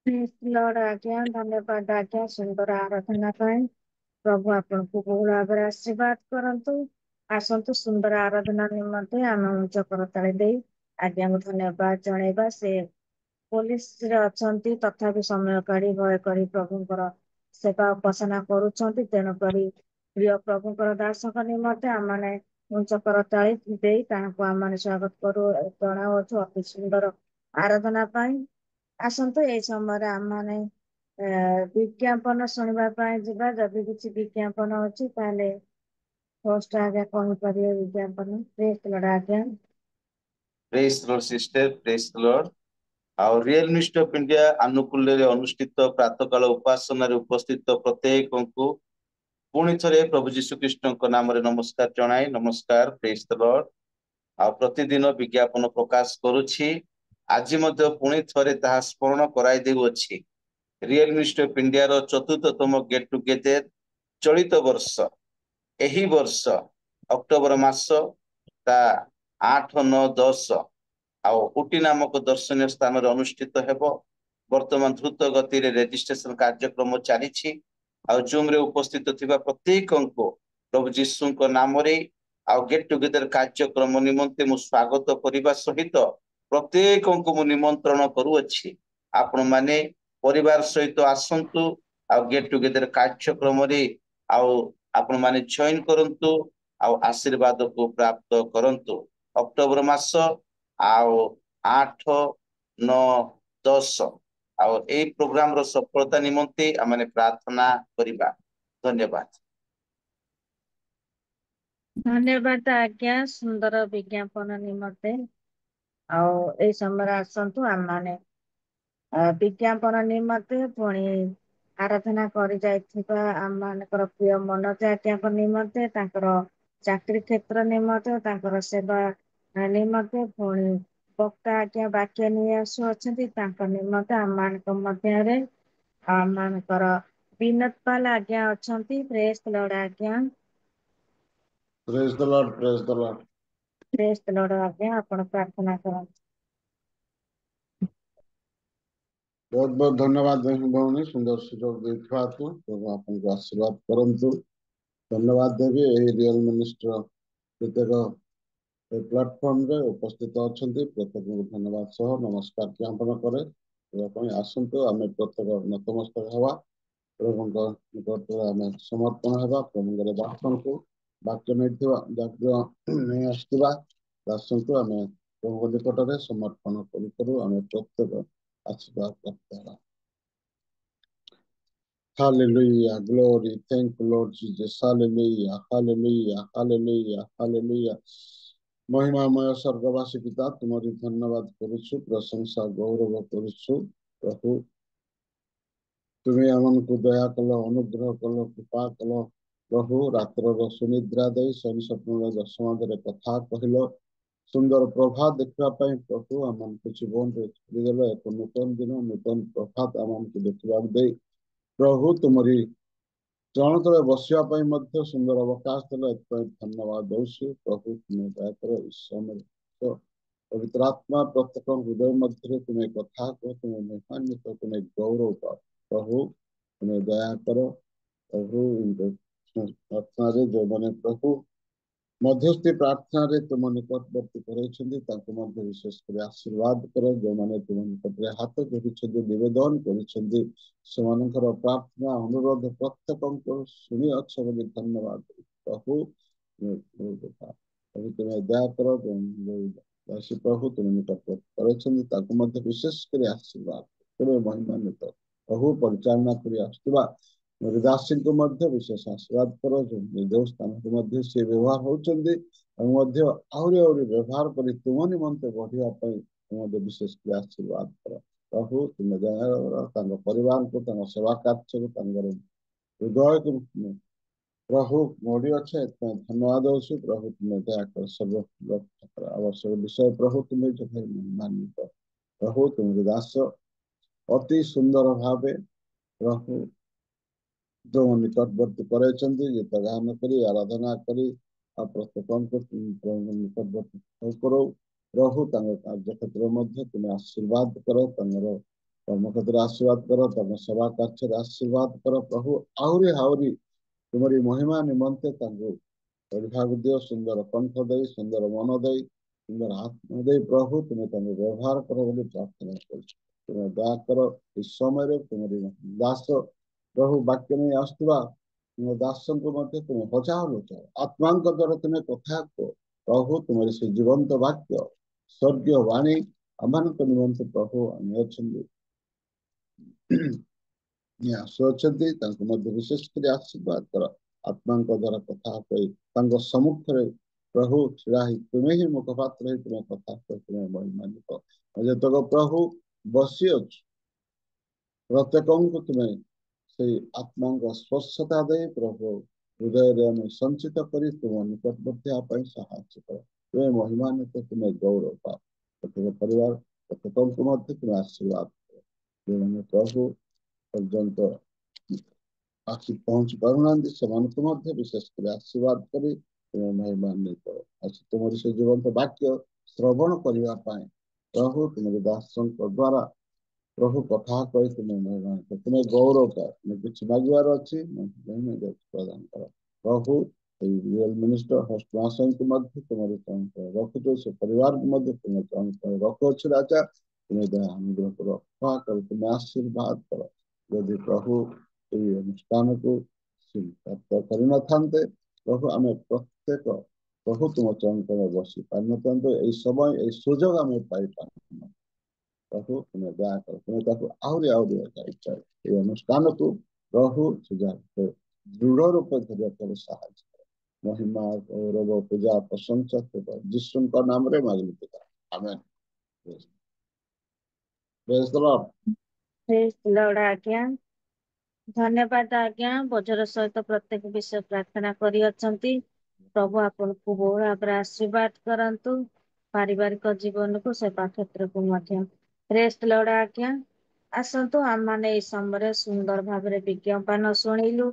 Lord आज्ञा धन्यवाद आज्ञा सुंदर आराधना पाए प्रभु आपन को बहुल भाव आशीर्वाद करंतु आसंतु सुंदर आराधना निमंते आम उच्च करताले दे आज्ञा को धन्यवाद जणेबा से पुलिस रे अछंती तथापि समय काढी भय करी प्रभुଙ୍କର सेवा उपासना करूछंती तेणु करी प्रिय प्रभुଙ୍କର दासଙ୍କ निमंते आमने उच्च करताले देई ताहाको आमने स्वागत करू जଣାଉଛୁ अति सुंदर आराधना ପାଇଁ आसंतु ए समय आमने विज्ञापन शुणवा ଯିବା ଯଦି କିଛି विज्ञापन ଅଛି ତାହେଲେ ଫାର୍ଷ୍ଟ ଆଜ୍ଞା କହିପାରିବେ विज्ञापन ପ୍ରେସ୍ ଲର୍ଡ ଆଜ୍ଞା press Lord sister press Lord और रियल मिनिस्ट्री ऑफ इंडिया अनुकूल अनुष्ठित प्रातःकाल उपासना उपस्थित प्रत्येक को पुणी थे प्रभु जीशु कृष्ण नाम नमस्कार जनाए नमस्कार प्रेस लॉर्ड आ प्रतिदिन विज्ञापन प्रकाश करुछि आज पुणी थे स्मरण कराई देउछि रियल मिनिस्ट्री ऑफ इंडिया रो चतुर्थतम गेट टुगेदर चलित वर्ष एही वर्ष अक्टोबर मास ता 8 9 10 आउ उटी नामक दर्शनीय स्थान अनुष्ठित हेबो वर्तमान द्रुत गति रेजिस्ट्रेशन कार्यक्रम चली जूम रे उपस्थित थिबा प्रत्येक को प्रभु जीशु नाम रे आउ गेट टुगेदर कार्यक्रम निमंते मु स्वागत करने सहित प्रत्येक को मु निमंत्रण करूछि आपण माने परिवार सहित आसंतु आउ गेट टुगेदर कार्यक्रम रे आउ आपण माने जॉइन करंतु आउ आशीर्वाद को प्राप्त करंतु अक्टोबर मास आउ 8 9 10 आउ ए प्रोग्राम रो सफलता निमंते आमने प्रार्थना करिबा धन्यवाद धन्यवाद आज्ञा सुंदर विज्ञापन निमंते ଆଉ ଏଇ ସମୟରେ ଆସନ୍ତୁ ଆମମାନେ विज्ञापन निमंते पुणी आराधना କରି ଯାଇଥିବା ଆମମାନଙ୍କର ପ୍ରିୟ ମନୋଜ ଆଜ୍ଞାଙ୍କ ନିମନ୍ତେ ତାଙ୍କର ଚାକିରି କ୍ଷେତ୍ର ନିମନ୍ତେ ତାଙ୍କର ସେବା ନିମନ୍ତେ ପୁଣି ବକ୍ତା ଆଜ୍ଞା ବାକ୍ୟ ନେଇ ଆସୁଅଛନ୍ତି ତାଙ୍କ ନିମନ୍ତେ ଆମମାନଙ୍କ ମଧ୍ୟରେ ଆମମାନଙ୍କର ବିନୋଦ ପାଲ ଆଜ୍ଞା ଅଛନ୍ତି ପ୍ରେସ୍ ଲର୍ଡ ଆଜ୍ଞା praise the Lord praise the Lord press lord आज्ञा आपण प्रार्थना करନ୍ତୁ बहुत बहुत धन्यवाद भौणी सुंदर सुजोग देथिबातु प्रभु आपनको आशीर्वाद करंतु धन्यवाद देवी एही रियल मिनिस्टर प्रत्येक प्लेटफॉर्म रे उपस्थित अछंती प्रत्येक को धन्यवाद सह नमस्कार ज्ञापन करे आसंतु आमे प्रत्येक नतमस्तक हेबा प्रभुଙ୍କ निकटରେ ଆମେ ସମର୍ପଣ ହେବା ପ୍ରଭୁଙ୍କର ବାକ୍ୟକୁ वाक्य नहीं आसुवा दासंतु आमे प्रभु निकटरे समर्पण करू आमे प्रत्येक आशीर्वाद प्राप्त हेबा Hallelujah glory thank you Lord Jesus hallelujah hallelujah hallelujah hallelujah महिमामय स्वर्गवासी पिता तुम्हारी धन्यवाद करुछु प्रशंसा गौरव करुछु प्रभु तुम्हें हमको दया कल अनुग्रह कल कृपा कल प्रभु रात्र सुनिद्रा दे शनि स्वप्न दशम कथा कहल सुंदर प्रभात देखा प्रभु आम जीवन में एक नूतन दिन नूतन प्रभात आम देखा दे प्रभु तुमरी चरण तले बसवाई सुंदर अवकाश देला धन्यवाद दौसु प्रभु तुम्हें दयाकर इस समय पवित्र आत्मा प्रत्येक हृदय मध्य तुम्हें कथा कह तुम्हें महिमान्वित तुम्हें गौरव प्रभु तुम्हें दया कर प्रभु प्रार्थना रे जो माने प्रभु मध्यस्थी प्रार्थना रे तुम निकटवर्ती कराइछन्ति ताको मध्य विशेष कर आशीर्वाद करो जो माने तुम निकटरे हाथ जोड़िछन्ति निवेदन करिछन्ति सेमानकर प्रार्थना अनुरोध प्रत्येकଙ୍କୁ सुनि अच्छ बोली धन्यवाद प्रभु प्रभु तुम्हें दया करो दासी प्रभु तुम निकटवर्ती कराइछन्ति ताको मध्य विशेष कर आशीर्वाद तुम्हें महिमान्वित प्रभु परिचालना करी आसुवा दासी को मध्य विशेष आशीर्वाद करो जो जो स्थान को मध्य से व्यवहार होचंदी मध्य आहुरी आहुरी व्यवहार करी तुम निमंते बढ़िया पाई मध्य विशेष कर आशीर्वाद करो प्रभु तुम दया तांग परिवार को तांग सेवा कार्य को तांग हृदय को प्रभु मोड़ी अच्छे धन्यवाद हो प्रभु तुम्हें दया कर सब आवश्यक विषय प्रभु तुम्हें जो मानित प्रभु तुम दास अति सुंदर भावे प्रभु जो निकटवर्ती कराइछन्ति गीत गान करी आराधना करी आ प्रत्येक निकटवर्ती करो प्रभु तांग कार्य क्षेत्र मध्य तुम आशीर्वाद करो तांगर कर्म क्षेत्र आशीर्वाद करो तम सेवा कार्य आशीर्वाद करो प्रभु आहुरी आहुरी तुम्हारी महिमा निमंते तांगु परिभाग दियो सुंदर कंठ दे सुंदर मन दे सुंदर आत्मा दे प्रभु तुम्हें तांगु व्यवहार करो बोली प्रार्थना करूछु तुम्हें दया करो इस समय रे तुम्हारी दास प्रभु वाक्य नहीं आसुवा तुम दासन को मध्य तुम बचाओ बचाओ आत्मा द्वारा तुम्हें कथा को प्रभु तुम्हारी से जीवंत वाक्य स्वर्गीय वाणी अमान निमंत प्रभु अच्छे आसुअछन्ति तांको मध्य विशेष कर आशीर्वाद कर आत्मा द्वारा कथा कही तांको सम्मुख रे प्रभु छिड़ा ही तुम्हें ही मुखपात्र ही तुम्हें कथा कही तुम्हें महिमान्वित जतक प्रभु बसी अच्छ प्रत्येक को तुम्हें से आत्मा स्पर्शता दे प्रभु हृदय में संचित कर तुम निकटवर्ती साहाय्य कर तुम्हें महिमान्वित तुम्हें गौरव पा प्रत्येक परिवार प्रत्येक को मध्य तुम्हें आशीर्वाद कर प्रभु पर्यंत आखि पहुंच पारुना से विशेष कर आशीर्वाद कर तुम्हें महिमान्वित तुम से जीवंत वाक्य श्रवण करने प्रभु तुम दास द्वारा प्रभु कथा कही तुम्हें महिमा तुम्हें गौरव का तुम्हें कुछ मांगवार अच्छी प्रदान कर प्रभु रियल मिनिस्टर होस्ट महाशय को मध्य तुम्हारे चयन कर रखुच से परिवार को मध्य तुम्हें चयन कर रखुच राजा तुम्हें दया अनुग्रह कर रखा कर तुम्हें आशीर्वाद कर यदि प्रभु ये अनुष्ठान को प्राप्त कर न था प्रभु आम प्रत्येक प्रभु तुम चयन कर बसी पार न समय सुजोग आम पाई पार प्रभु तुम्हें दया कर तुम्हें आहरी आहरी इच्छा ये अनुष्ठान को प्रभु सुझाव दृढ़ रूप धर साहय महिमा गौरव पूजा प्रशंसा जिसु का नाम रे मांगली पिता आमेन praise the Lord praise the Lord आज्ञा धन्यवाद आज्ञा बजर सहित प्रत्येक विषय प्रार्थना करी अछंती प्रभु आपको बहु भाव आशीर्वाद करंतु पारिवारिक जीवन को सेवा क्षेत्र को मध्य प्रेज द लॉर्ड आज्ञा आसतु आम मैंने यह समय सुंदर भाव विज्ञापन शुणिलु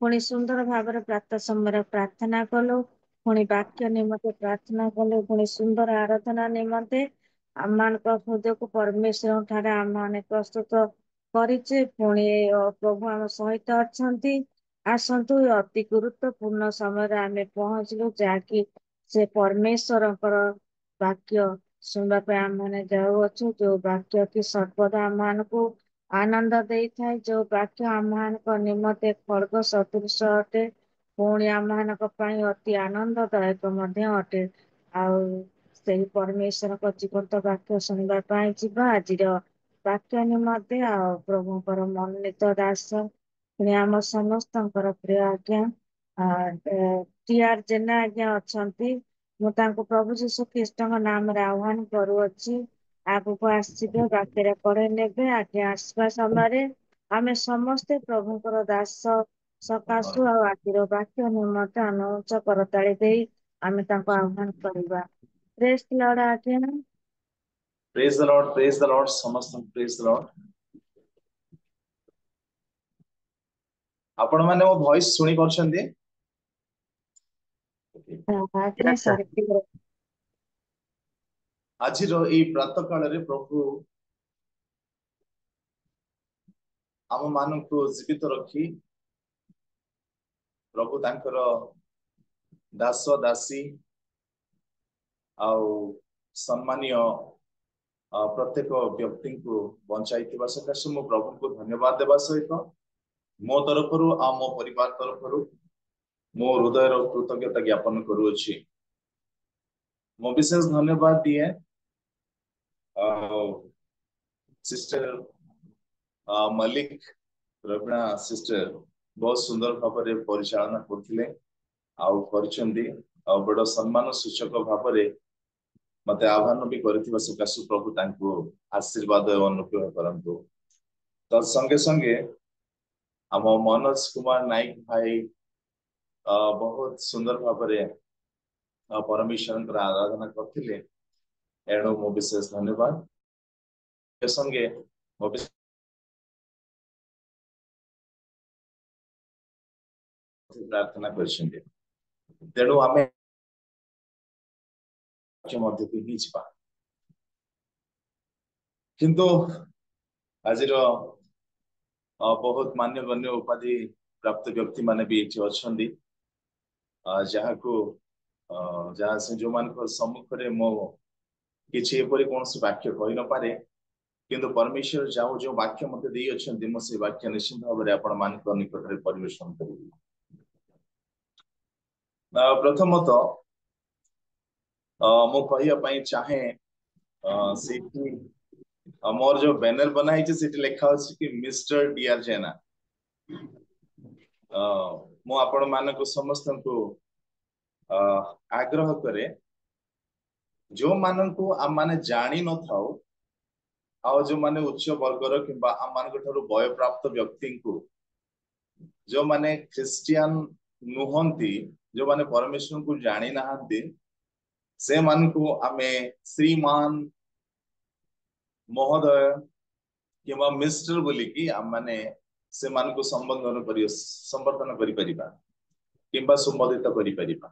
पुणी सुंदर भाव प्रातः समय प्रार्थना कलु पुणी वाक्य निमंते प्रार्थना कलु पुणी सुंदर आराधना निमंते आम हृदय को परमेश्वर ठारे आम मैंने प्रस्तुत करिचे पुणी प्रभु आम सहित अच्छा आसतु अति गुरुत्वपूर्ण समय आम पहुंचलु जहाँकि से परमेश्वर वाक्य सुनवाई आम मैंने जाऊँ जो वाक्य की सर्वदा आम को आनंद दे था जो वाक्य आम निमंते खड़ग सदृश अटे पुणी आम अति आनंददायक अटे आई परमेश्वर को जीवंत वाक्य शुणापी जीवा आज वाक्य निमंते प्रभुकर मनोनीत दास पुणी आम समस्त प्रिय आज्ञा टीआर जेना आज्ञा अच्छा मुझे प्रभु जीशु ख्रीस्ट नाम आह्वान करुच्ची आगक आसवे वाक्य पढ़े ने आज्ञा आसवा समय आम समस्ते प्रभुकर दास सकाशु आज वाक्य निमंते अनुच करताली दे आम आह्वान करवा प्रेज द लॉर्ड आज्ञा प्रेज द लॉर्ड समस्त प्रेज द लॉर्ड आपण माने मो वॉइस सुनी परछन्ते आज्ञा सर आज रो ई प्रातः काल रे प्रभु आम मान को जीवित रखी प्रभु तांकर दास दासी आउ सम्मानीय प्रत्येक व्यक्ति को बंचाई सकाशे मो प्रभु को धन्यवाद देवा सहित मो तरफ आ मो परिवार तरफ मो हृदय कृतज्ञता ज्ञापन करुअछि। मो विशेष धन्यवाद दिए सिस्टर मलिक रवीना सिस्टर बहुत सुंदर भाव में परिचालना करथिले आउ करछंदी आ बड़ सम्मान सूचक भाव में मते आह्वान भी करथिबा सकाशे प्रभु तांको आशीर्वाद अनुग्रह करंतु। तो संगे संगे हम मनोज कुमार नाइक भाई बहुत सुंदर भाव में परमेश्वर आराधना करथिले एणु मो विशेष धन्यवाद संगे मो प्रार्थना करछंदी तेणु आमे मध्य को ही जिबा किंतु आज बहुत मान्यगण्य उपाधि प्राप्त व्यक्ति माने भी एठी अछंदी जहाँ को जहाँ से जो मान सम्मुख रे मो किछि एपरि कोनसी वाक्य कहि न पारे किंतु परमेश्वर जाऊ जो वाक्य मते देई अछंदी मो से वाक्य निश्चित भाव रे आपण मानक निकट रे परिवेशन करिबी। प्रथमतः मो कहिया पई चाहे सेठी मोर जो बैनर बनाई छे सेठी लिखा अछि कि मिस्टर डीआर जेना मो आपण मानक समस्त को आग्रह करे जो मान को आम माने जानी न थाओ आ जो माने उच्च वर्गर किंबा आम मान वय प्राप्त व्यक्ति को जो माने क्रिश्चियन नुहंती जो माने परमेश्वर को जानी नाहंती से मान को आमे श्रीमान महोदय किंबा मिस्टर बोली कि आम माने से मान को संबोधन करि परिबा किंबा संबोधित करि परिबा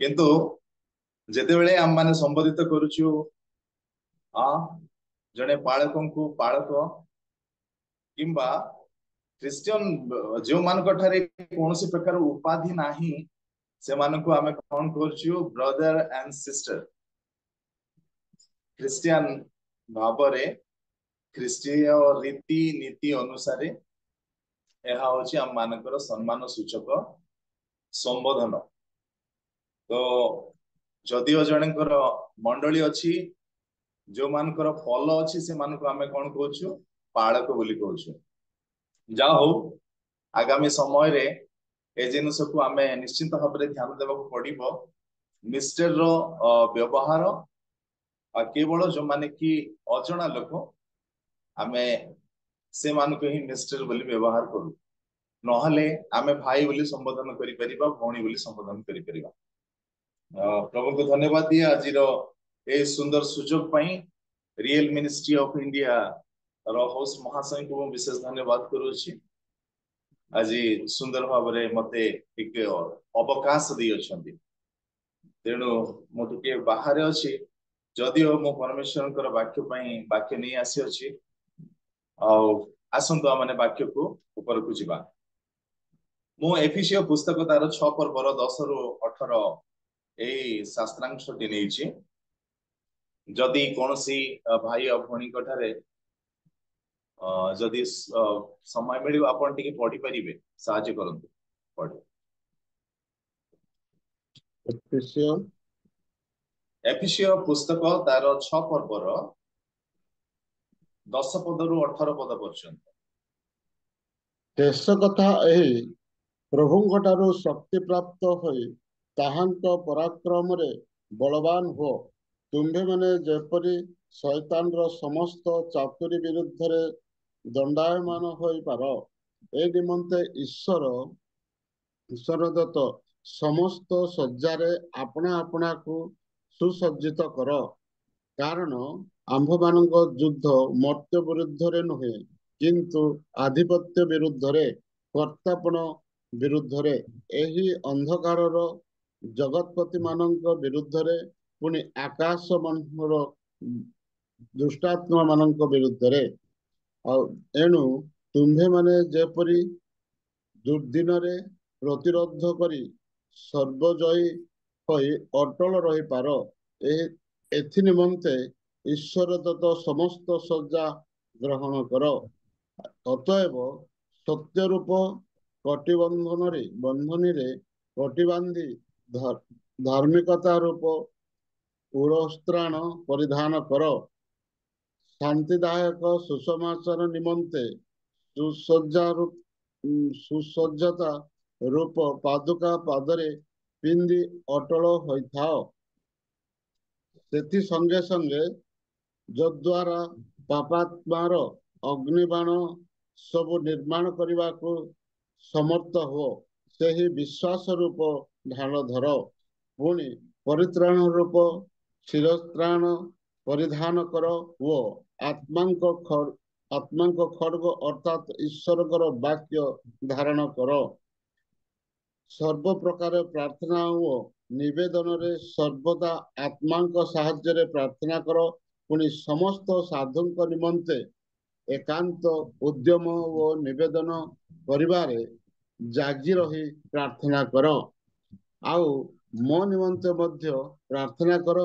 किंतु जेते बेले आम माने संबोधित करूछु जने पालकों को पालक किंबा क्रिश्चियन जो मान ठारे कौन प्रकार उपाधि नाही से मान को आमे कौन करछु ब्रदर एंड सिस्टर क्रिश्चियन भावरे ख्रीष्टीय रीति नीति अनुसार यह होची आम मानकर सम्मान सूचक संबोधन। तो जदिओ जनकर मंडली अच्छी जो मानकर फल अच्छी से मान को आमे कौन कहूँ पालक बोली कहूँ। जा हो आगामी समय रे ए जिनस को आमे निश्चित भाव में ध्यान देवा पड़ो मिस्टर रो व्यवहार केवल जो माने कि अजना लोक आमे से मान को ही मिस्टर बोली व्यवहार करू नहले आमे भाई बोली संबोधन करि परिबा भौणी बोली संबोधन करि परिबा। प्रभु को धन्यवाद दिए आज ए सुंदर सुजोग पई रियल मिनिस्ट्री ऑफ इंडिया रो होस्ट महाशय को विशेष धन्यवाद करूछि आज सुंदर भाव में मते एक अवकाश दी अछंती तेणु मु टिके बाहर अछि जदिओ मो परमेश्वर वाक्य पई वाक्य नहीं आसी अछि आसंतु आमने वाक्य को ऊपर को जिबा। मु एफिसियो पुस्तक तार 6 पर्वर 10 रु 18 ए शास्त्रांशटी नहीं जदि कौन सी भाई और भौणी ठारे जदि समय मिल आपन टिके पढ़ी परिबे साहाय्य करंतु पढ़ एफिसियो पुस्तक तार 6 पर्वर 10 पद रु 18 पद पर्यंत शेष कथा एही प्रभुंकटारु शक्ति प्राप्त होई ताहांक पराक्रम रे बलवान हो तुम्भे माने जेपरि शैतान रो समस्त चातुरी विरुद्ध रे दंडायमान होई पारो ए निमंते ईश्वर दत्त समस्त सज्जारे अपना अपना को सुसज्जित कर कारण आंभ मानक युद्ध मर्त्य विरुद्ध रे नुहे किंतु आधिपत्य विरुद्ध रे कर्तापन विरुद्ध रे एही अंधकार रो जगतपति मानक विरुद्ध रे पुनि आकाश मनर दुष्टात्मा मानक विरुद्ध रे एणु तुम्भे माने जेपरि दुर्दिन रे ପ୍ରତିରୋଧ କରି ସର୍ବଜୟୀ ହୋଇ ଅଟଳ ରହିପାର। ଏଥି ନିମନ୍ତେ ଈଶ୍ୱର ଦତ୍ତ ସମସ୍ତ ସଜ୍ଜା ଗ୍ରହଣ କର। ଅତଏବ ସତ୍ୟ ରୂପ ବନ୍ଧନୀରେ କଟିବାନ୍ଧି ଧାର୍ମିକତା ରୂପ ପୁରସ୍ତ୍ରାଣ ପରିଧାନ କର। ଶାନ୍ତିଦାୟକ ସୁସମାଚାର ନିମନ୍ତେ ସୁସଜ୍ଜତା ରୂପ ପାଦୁକା ପାଦରେ ପିନ୍ଧି ଅଟଳ ହୋଇଥାଅ। ସେଥି ସଙ୍ଗେ ସଙ୍ଗେ ଯଦ୍ୱାରା ପାପାତ୍ମାର ଅଗ୍ନିବାଣ ସବୁ ନିର୍ମାଣ କରିବାକୁ ସମର୍ଥ ହୁଅ, ସେହି ବିଶ୍ୱାସ ରୂପ ଢାଳ ଧର। ପୁଣି ପରିତ୍ରାଣ ରୂପ ଶିରସ୍ତ୍ରାଣ ପରିଧାନ କର ଓ ଆତ୍ମାଙ୍କ ଖଡ୍ଗ ଅର୍ଥାତ୍ ଈଶ୍ୱରଙ୍କର ବାକ୍ୟ ଧାରଣ କର। ସର୍ବ ପ୍ରକାର ପ୍ରାର୍ଥନା ଓ ନିବେଦନରେ ସର୍ବଦା ଆତ୍ମାଙ୍କ ସାହାଯ୍ୟରେ ପ୍ରାର୍ଥନା କର। ପୁଣି ସମସ୍ତ ସାଧୁଙ୍କ ନିମନ୍ତେ ଏକାନ୍ତ ଉଦ୍ୟମ ଓ ନିବେଦନ କରିବାରେ ଜାଗି ରହି ପ୍ରାର୍ଥନା କର। ଆଉ ମୋ ନିମନ୍ତେ ମଧ୍ୟ ପ୍ରାର୍ଥନା କର,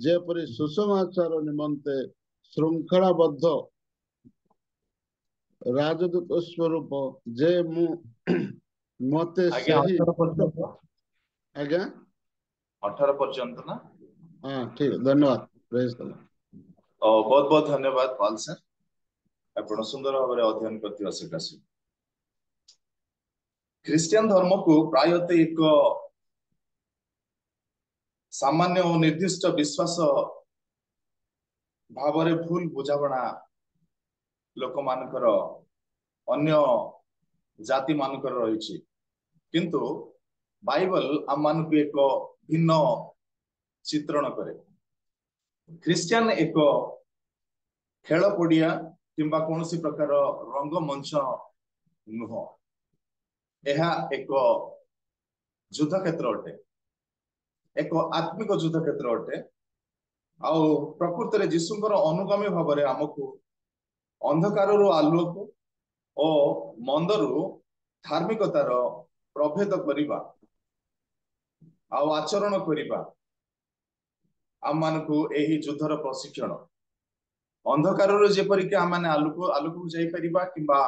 ଯେପରି ସୁସମାଚାର ନିମନ୍ତେ ଶୃଙ୍ଖଳାବଦ୍ଧ ରାଜଦୂତ ସ୍ୱରୂପ ଯେ ମତେ ଆଜ୍ଞା ସେହି 18 ପର୍ଯ୍ୟନ୍ତ ଆଜ୍ଞା 18 ପର୍ଯ୍ୟନ୍ତ ନା? ହଁ ଠିକ, ଧନ୍ୟବାଦ। ପ୍ରେଜ ଦ ଲର୍ଡ। ବହୁତ ବହୁତ ଧନ୍ୟବାଦ ପାଲ ସାର୍, ଆପଣ ସୁନ୍ଦର ଭାବରେ ଅଧ୍ୟୟନ କରିଥିବା ସକାଶେ। ଖ୍ରୀଷ୍ଟିଆନ ଧର୍ମକୁ ପ୍ରାୟତଃ ଏକ ସାମାନ୍ୟ ଓ ନିର୍ଦ୍ଦିଷ୍ଟ ବିଶ୍ୱାସ ଭାବରେ ଭୁଲ ବୁଝାବଣା ଲୋକମାନଙ୍କର ଅନ୍ୟ ଜାତି ମାନଙ୍କର ରହିଛି, କିନ୍ତୁ ବାଇବଲ ଆମମାନଙ୍କୁ ଏକ ଭିନ୍ନ ଚିତ୍ରଣ କରେ। ଖ୍ରୀଷ୍ଟିଆନ ଏକ ଖେଳ ପଡିଆ କିମ୍ବା କୌଣସି ପ୍ରକାର ରଙ୍ଗମଞ୍ଚ ନୁହଁ, ଏହା ଏକ ଯୁଦ୍ଧ କ୍ଷେତ୍ର ଅଟେ, ଏକ ଆତ୍ମିକ ଯୁଦ୍ଧ କ୍ଷେତ୍ର ଅଟେ। ଆଉ ପ୍ରକୃତରେ ଯୀଶୁଙ୍କର ଅନୁଗାମୀ ଭାବରେ ଆମକୁ ଅନ୍ଧକାରରୁ ଆଲୋକ ଓ ମନ୍ଦରୁ ଧାର୍ମିକତାର ପ୍ରଭେଦ କରିବା ଆଉ ଆଚରଣ କରିବା ଆମମାନଙ୍କୁ ଏହି ଯୁଦ୍ଧର ପ୍ରଶିକ୍ଷଣ। ଅନ୍ଧକାରରୁ ଯେପରିକି ଆମମାନେ ଆଲୋକକୁ ଯାଇପାରିବା କିମ୍ବା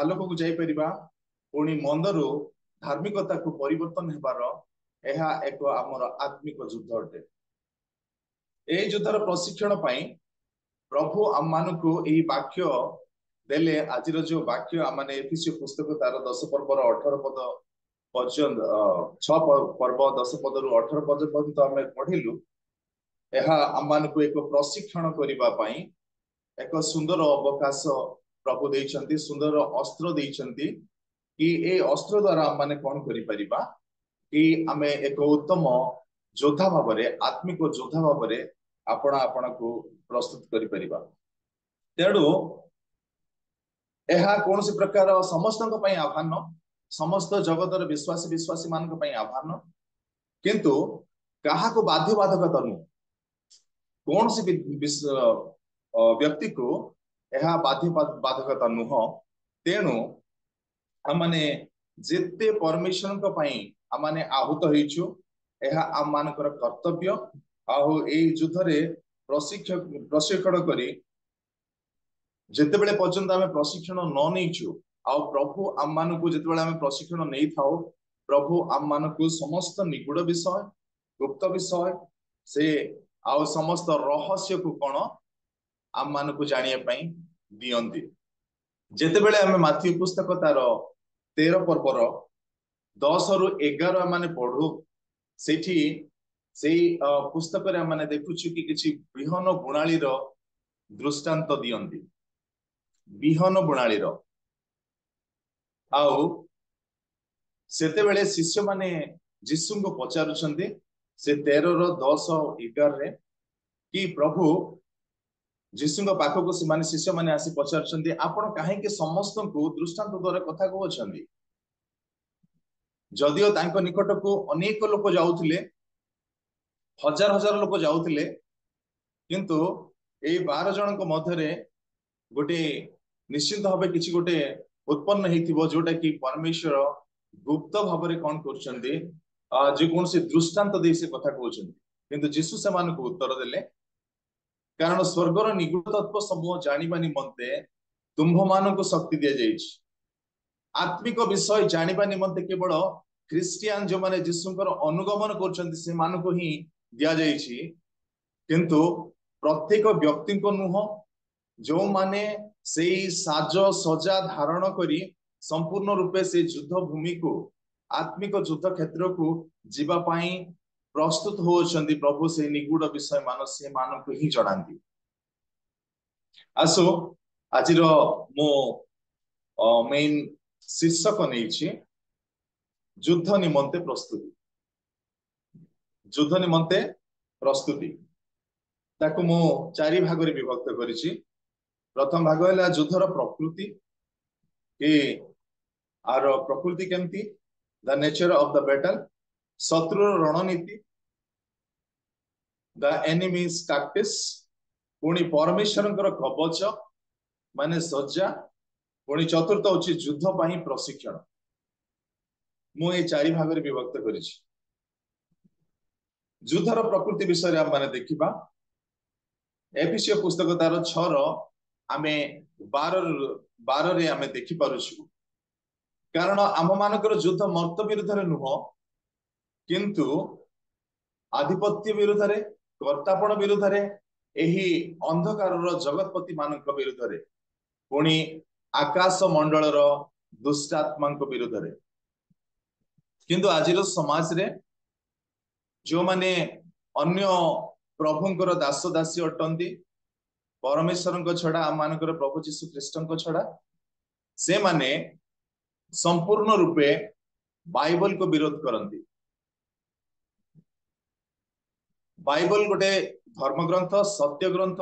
ଆଲୋକକୁ ଯାଇପାରିବା, ପୁଣି ମନ୍ଦରୁ ଧାର୍ମିକତାକୁ ପରିବର୍ତ୍ତନ ହେବାର ଏହା ଏକ ଆମର ଆତ୍ମିକ ଯୁଦ୍ଧ ଅଟେ। ଏହି ଯୁଦ୍ଧର ପ୍ରଶିକ୍ଷଣ ପାଇଁ ପ୍ରଭୁ ଆମମାନଙ୍କୁ ଏହି ବାକ୍ୟ ଦେଲେ। ଆଜିର ଯୋଉ ବାକ୍ୟ ଆମମାନେ ଏଫେସୀୟ ପୁସ୍ତକ ତାର 10 ପର୍ବର 18 ପଦ ପର୍ଯ୍ୟନ୍ତ 6 ପର୍ବ 10 ପଦରୁ 18 ପଦ ପର୍ଯ୍ୟନ୍ତ ଆମେ ପଢିଲୁ। ଏହା ଆମମାନଙ୍କୁ ଏକ ପ୍ରଶିକ୍ଷଣ କରିବା ପାଇଁ ଏକ ସୁନ୍ଦର ଅବକାଶ ପ୍ରଭୁ ଦେଇଛନ୍ତି, ସୁନ୍ଦର ଅସ୍ତ୍ର ଦେଇଛନ୍ତି କି ଏ ଅସ୍ତ୍ର ଦ୍ୱାରା ଆମମାନେ କଣ କରିପାରିବା କି ଆମେ ଏକ ଉତ୍ତମ ଯୋଦ୍ଧା ଭାବରେ, ଆତ୍ମିକ ଯୋଦ୍ଧା ଭାବରେ ଆପଣଙ୍କୁ ପ୍ରସ୍ତୁତ କରିପାରିବା। ତେଣୁ ଏହା କୌଣସି ପ୍ରକାର ସମସ୍ତଙ୍କ ପାଇଁ ଆହ୍ୱାନ, ସମସ୍ତ ଜଗତର ବିଶ୍ୱାସୀ ମାନଙ୍କ ପାଇଁ ଆହ୍ୱାନ, କିନ୍ତୁ କାହାକୁ ବାଧ୍ୟବାଧକତା ନୁହେଁ। କୌଣସି ବ୍ୟକ୍ତିକୁ ଏହା ବାଧ୍ୟବାଧକତା ନୁହଁ। ତେଣୁ ଆମମାନେ ଯେତେ ପରମେଶ୍ୱରଙ୍କ ପାଇଁ ଆମମାନେ ଆହୁତ ହେଇଛୁ, ଏହା ଆମମାନଙ୍କର କର୍ତ୍ତବ୍ୟ। ଆଉ ଏଇ ଯୁଦ୍ଧରେ ପ୍ରଶିକ୍ଷଣ କରି ଯେତେବେଳେ ପର୍ଯ୍ୟନ୍ତ ଆମେ ପ୍ରଶିକ୍ଷଣ ନ ନେଇଛୁ, ଆଉ ପ୍ରଭୁ ଆମମାନଙ୍କୁ ଯେତେବେଳେ ଆମେ ପ୍ରଶିକ୍ଷଣ ନେଇଥାଉ, ପ୍ରଭୁ ଆମମାନଙ୍କୁ ସମସ୍ତ ନିଗୁଡ ବିଷୟ, ଗୁପ୍ତ ବିଷୟ, ସେ ଆଉ ସମସ୍ତ ରହସ୍ୟକୁ କଣ ଆମମାନଙ୍କୁ ଜାଣିବା ପାଇଁ ଦିଅନ୍ତି। ଯେତେବେଳେ ଆମେ ମାଥ୍ୟୁ ପୁସ୍ତକ ତାର 13 ପର୍ବର 10 ରୁ 11 ଆମମାନେ ପଢୁ, ସେଠି ସେଇ ପୁସ୍ତକରେ ଆମମାନେ ଦେଖୁଛୁ କି କିଛି ବିହନ ବୁଣାଳିର ଦୃଷ୍ଟାନ୍ତ ଦିଅନ୍ତି। ବିହନ ବୁଣାଳିର, ଆଉ ସେତେବେଳେ ଶିଷ୍ୟମାନେ ଯୀଶୁଙ୍କୁ ପଚାରୁଛନ୍ତି ସେ 13 ର 10 11ରେ କି ପ୍ରଭୁ ଯୀଶୁଙ୍କ ପାଖକୁ ସେମାନେ ଶିଷ୍ୟମାନେ ଆସି ପଚାରୁଛନ୍ତି, ଆପଣ କାହିଁକି ସମସ୍ତଙ୍କୁ ଦୃଷ୍ଟାନ୍ତ ଦ୍ୱାରା କଥା କହୁଛନ୍ତି? ଯଦିଓ ତାଙ୍କ ନିକଟକୁ ଅନେକ ଲୋକ ଯାଉଥିଲେ, ହଜାର ହଜାର ଲୋକ ଯାଉଥିଲେ, କିନ୍ତୁ ଏଇ 12 ଜଣଙ୍କ ମଧ୍ୟରେ ଗୋଟେ ନିଶ୍ଚିତ ଭାବେ କିଛି ଗୋଟେ उत्पन्न हेतिबो जोटा कि परमेश्वर गुप्त भाव में कौन करछन्ती जे कौन से दृष्टांत दे से कथा कहउछन्ती किंतु यीशु से मान को उत्तर देले कारण स्वर्गर निगूढ़ तत्व समूह जानिबा निमंते तुम्भ मान को शक्ति दिया जाइछि आत्मिक विषय जानिबा निमंते केवल ख्रिस्टियान जो माने यीशुଙ୍କର अनुगमन करछन्ती से मान को ही दिया जाइछि किंतु प्रत्येक व्यक्ति को नुह जो माने से साज सजा धारण करी संपूर्ण रूपे से युद्ध भूमि को आत्मिक युद्ध क्षेत्र को जीवा पाई प्रस्तुत होछन्ती प्रभु से निगूढ़ विषय मान से मान को ही जणांती आसो आजिर मो मेन शीर्षक नहीं युद्ध निमंते प्रस्तुति युद्ध निमंते प्रस्तुति ताकू मु चारि भाग रे विभक्त करिछि प्रथम भाग है युद्धर प्रकृति कि आर प्रकृति केमती the nature of the battle शत्रु रणनीति द एनिमीज टैक्टिक्स पुणी परमेश्वर कवच माने सज्जा पुणी चतुर्थ होछि युद्ध पाई प्रशिक्षण मु ए चारि भाग रे विभक्त करिछि युद्धर प्रकृति विषय रे हम माने देखिबा एफिसियो पुस्तक तार 6 रो आमे 12 रे आमे देखि पारुछु कारण आम मानकर युद्ध मर्त विरुद्ध रे नुह किंतु आधिपत्य विरुद्ध रे कर्तापण विरुद्ध रे एही अंधकार जगतपति मानक विरुद्ध रे पुणी आकाश मंडल दुष्टात्मा विरुद्ध रे किंतु आजिर समाज रे जो माने अन्य प्रभुंकर दास दासी अटंती परमेश्वर छड़ा आम मानकर प्रभु जीशु ख्रीष्ट छड़ा से माने संपूर्ण रूपे बाइबल को विरोध करती बाइबल गोटे धर्म ग्रंथ सत्य ग्रंथ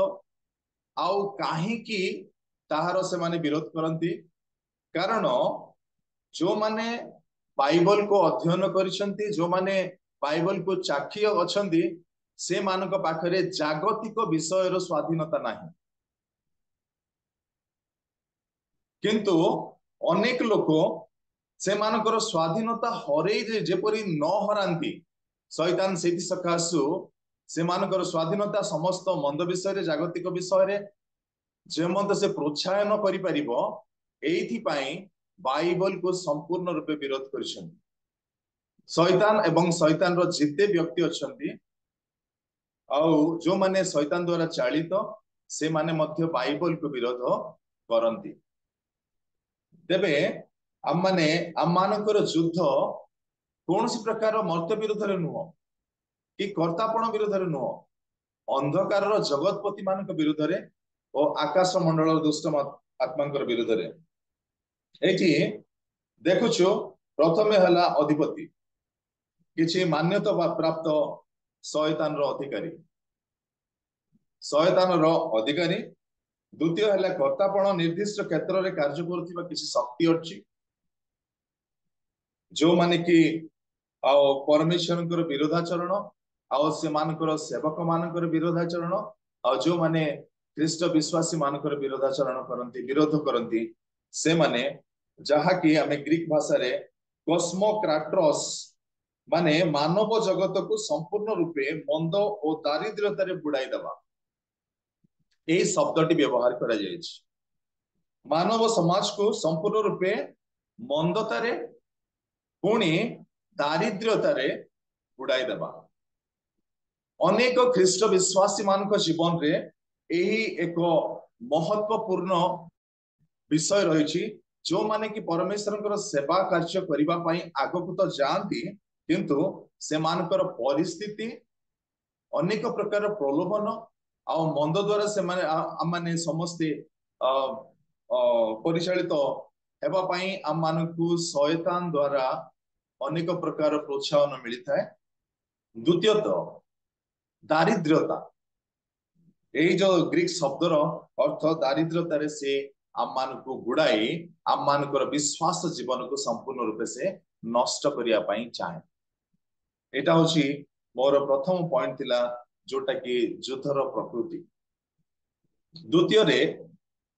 आउ काहे की ताहार से माने विरोध करती कारण जो माने बाइबल को अध्ययन करिसंती जो माने बाइबल को चाखी अछंती से मानक पाखरे जागतिक विषय स्वाधीनता नहीं किंतु अनेक लोक से मानकर स्वाधीनता हरई जेपरी न हरांती शैतान से सकाशु से मानकर स्वाधीनता समस्त मंद विषय जागतिक विषय जे मत से प्रोत्साहन करि परिबो एथि पई बाइबल को संपूर्ण रूपे विरोध करिसंती शैतान एवं शैतान रो जिते व्यक्ति अछंती आउ जो माने शैतान द्वारा चालित से माने मध्य बाइबल को विरोध करंती तेबे आम माने आम मानकर युद्ध कौन सी प्रकार मर्त विरुद्ध रे नुह कि कर्तापण विरुद्ध रे नुह अंधकार जगतपति मान विरुद्ध रे और आकाश मंडल दुष्ट आत्मा विरुद्ध रे एठी देखुछु प्रथमे हला अधिपति किछि मान्यता प्राप्त शैतान रो अधिकारी शैतान रो अधिकारी द्वितीय है कर्तापण निर्दिष्ट क्षेत्र में कार्य करुवा किसी शक्ति अच्छी जो माने कि परमेश्वर विरोधाचरण आउ से मानकर सेवक मानकर विरोधाचरण आ जो माने ख्रीष्ट विश्वासी मानकर विरोधाचरण करती विरोध करती से माने जहा कि आमे ग्रीक भाषा रे कस्मोक्राट्रस माने मानव जगत को संपूर्ण रूपे मंद और दारिद्र्यता रे बुड़ाई दबा यही शब्दटी व्यवहार करा जायछि मानव समाज को संपूर्ण रूपे मंदतारे पुणी दारिद्र्यतारे बुड़ाई दबा अनेक ख्रीष्ट विश्वासी मान जीवन रे यही एक महत्वपूर्ण विषय रही जो माने कि परमेश्वर सेवा कार्य करिबा पई आगकु तो जानती किंतु से मानकर परिस्थिति अनेक प्रकार प्रलोभन आ मंद द्वारा से माने समस्ते परिचालित हेबा पई आम मानकु शैतान द्वारा अनेक प्रकार प्रोत्साहन मिलता है द्वितीयतः दारिद्र्यता यही जो ग्रीक शब्दर अर्थ दारिद्र्यता रे से आम मानकु गुड़ाई आम मानकर विश्वास जीवन को संपूर्ण रूपे से नष्ट करिया पई चाहे एटा होची मोर प्रथम पॉइंट थिला जोटा कि युद्धर प्रकृति द्वितीय रे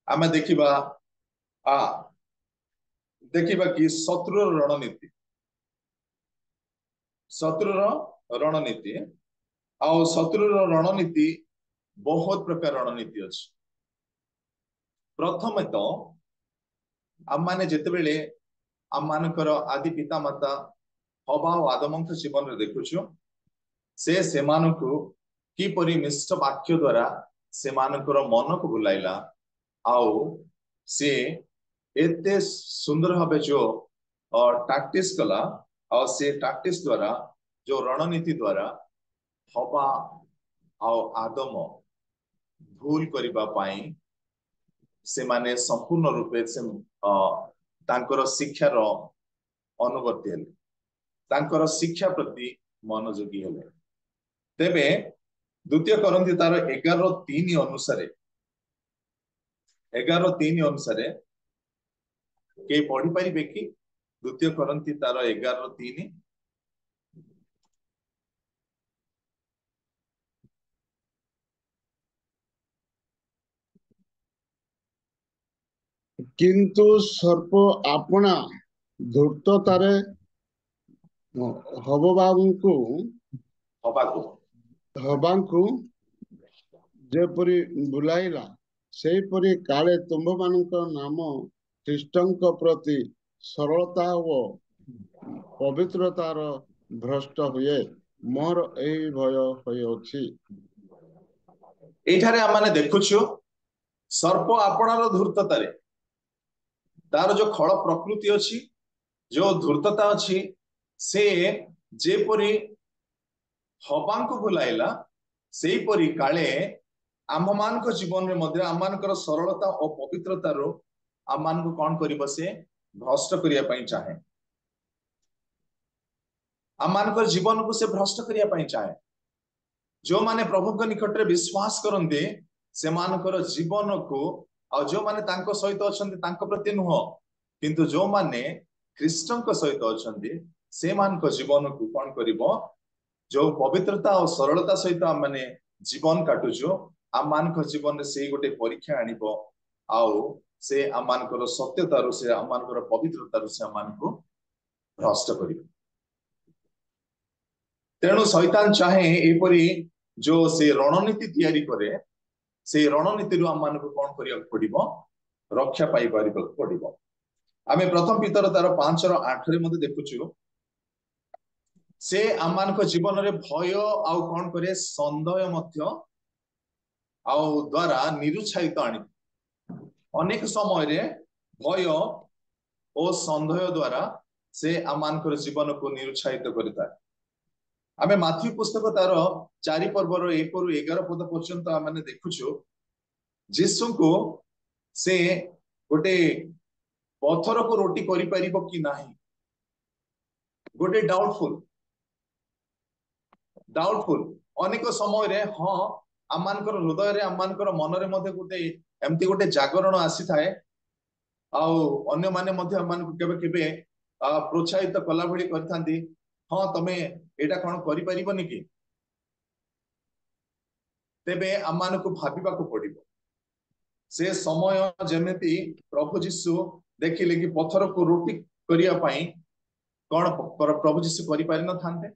आमे देखिबा देखिबा कि शत्रुर रणनीति शत्रुर रणनीति आउ शत्रुर रणनीति बहुत प्रकार रणनीति अछि। प्रथम तो आम माने जेतेबेले आम मानकर आदि पिता माता हवा और आदमंक जीवन रे देखुछु से सेमानकु किपरि मिष्ट वाक्य द्वारा सेमानकर मन को बुलाइला आउ से एते सुंदर भावे जो टैक्टिस कला और से टैक्टिस द्वारा जो रणनीति द्वारा हवा और आदम भूल करिबा पाई से माने संपूर्ण रूपे से तांकर शिक्षार अनुवर्ती हेले तांकर शिक्षा प्रति मनोयोगी हेले। तेबे द्वितीय करंती तार 11:3 अनुसारे 11:3 अनुसारे के पढ़ी पारिबे कि द्वितीय करंती तार 11:3 किंतु सर्प आपणा धूर्ततारे हबबाबुଙ୍କୁ हबाଙ୍କୁ जेपरि बुलाइला सेपरि काले तुम्भମାନଙ୍କ नाम ख्रीष्टଙ୍କ प्रति सरलता ओ पवित्रतार भ्रष्ट हुए मोर एही भय होइछि। एठारे आमाने देखुछु सर्प आपणार धूर्ततारे तार जो खळ प्रकृति अछि जो धूर्तता अछि से जेपरि हबाଙ୍କୁ बुलाइला सेही परि काले आम मानक जीवन रे मध्य आम मानकर सरलता और पवित्रतार आम मानक कोन करिबो से भ्रष्ट करिया पई चाहे आम मानकर जीवन को से भ्रष्ट करिया पई चाहे। जो माने प्रभु के निकट रे विश्वास करंते से मानकर जीवन को और जो माने तांको सहित अछंती तांको प्रति नुह किंतु जो माने ख्रीष्टଙ୍କ सहित अछंती से मानक जीवन को कोन करिवो जो पवित्रता और सरलता सहित हम माने जीवन काटुजो आम मानक जीवन रे से गोटे परीक्षा आनिबो आउ से आम मानकर सत्यतारु से आम मानकर पवित्रतारु से आम मानको भ्रष्ट करिवो। तेणु शैतान चाहे एपरी जो से रणनीति तैयारी करे से रणनीति आम मान कौन करिया पड़िबो रक्षा पाई पारिबो पड़िबो। आमे प्रथम पितर तार 5:8 रे मध्ये देखुछु से आम मान जीवन रे भय आउ कौन करे संदेह मध्य आउ द्वारा निरुत्साहित आनी अनेक समय रे भय और संदेह द्वारा से आम मान जीवन को निरुत्साहित करता है। आमे माथ्यू पुस्तक तार 4 पर्वर 1 रु 11 पद पर्यंत आमे देखुछु जीसु को से गोटे पत्थर को रोटी करि परिबो कि नाही गोटे डाउटफुल अनेक समय रे हां आमानकर हृदय रे आमानकर मन रे मध्ये गोटे एम्ति गोटे जागरण आसी थाए आउ अन्य माने मध्ये आमान केबे केबे प्रोत्साहित कला भली करथांती हाँ तमे एटा कोन करि परिबोनी कि तेबे आमान को भाबिबा को पड़िबो से समय जेमेति प्रभु जीशु देखिले कि पत्थर को रोटी करिया पाई कोन प्रभु जीशु करि पारि न थांते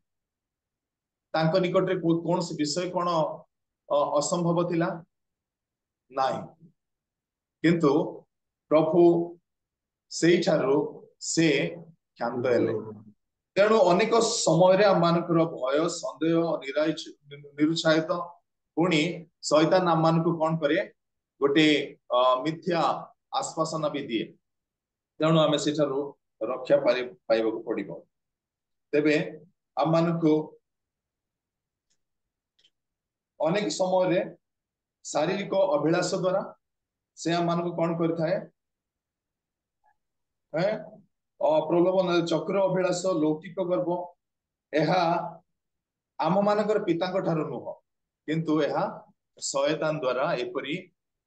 तांको निकट रे कोन से विषय कोन असंभव थिला नाही किंतु प्रभु सेई ठारो से शांत हेले। तेणु अनेक समय आम मानकर भय संदेह निरुत्साहित पुणी शैतान आम मान को कौन करे गोटे मिथ्या आश्वासन भी दिए तेणु आम से रक्षा पाइबा पड़ो। तेबे आम मान को अनेक समय शारीरिक अभिलाष द्वारा से आम मान को कौन करता है प्रलोभन चक्र अभिलाष लौकिक गर्व यह आम मानकर पिता ठार नुह किंतु यह शयतान द्वारा एपरी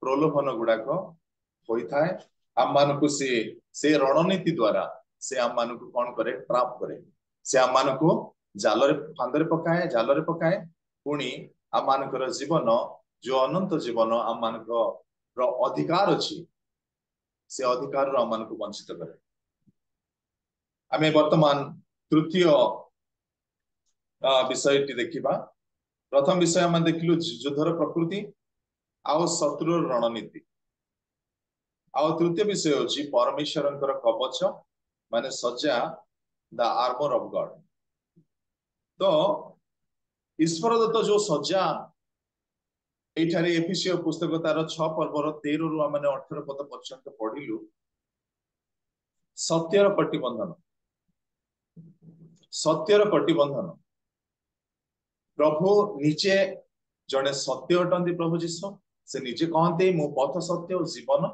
प्रलोभन गुड़ाक होता है आम मान को से रणनीति द्वारा से आम मान को कौन करे ट्राप करे से आम मान को जालरे फांदरे पकाए जालरे पकाए पुणी आम मानकर जीवन जो अनंत जीवन आम मान अधिकार अच्छी से अधिकार आम मान को वंचित करे। आमे वर्तमान तृतीय विषयटी देखिबा। प्रथम विषय आम देखिलु युद्धर प्रकृति आउ शत्रुर रणनीति। आउ तृतीय विषय होची परमेश्वरंकर कवच माने सज्जा, द आर्मर ऑफ गॉड। तो ईश्वर दत्त जो सज्जा एठारे एफिसियो पुस्तक तार 6 पर्वर 13 रु आम 18 पद पर्यंत पढ़िलु। सत्यर कटिबंधन, सत्यर कटिबंधन। प्रभु निजे जड़े सत्य अटंती। प्रभु जीशु से निजे कहते मु पथ सत्य और जीवन।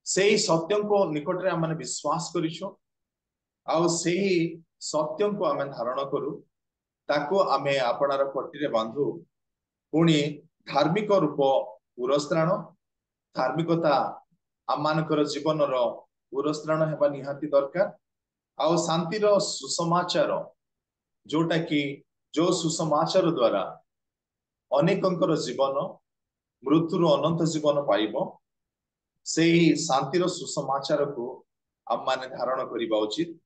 से सत्य को निकट रे आम विश्वास करिछु आउ से सत्य को आम धारण करू ताको आमे आपणार पट्टी रे बांधु। पुणी धार्मिक रूप पुरस्त्राण, धार्मिकता आम मानकर जीवन रो पुरस्त्राण हेबा निहाती दरकार। आउ शांतिर सुसमाचार जोटा कि जो सुसमाचार द्वारा अनेकंकर जीवन मृत्यु अनंत जीवन पाइबो, सेही शांतिर सुसमाचार को आम माने धारण करिबा उचित।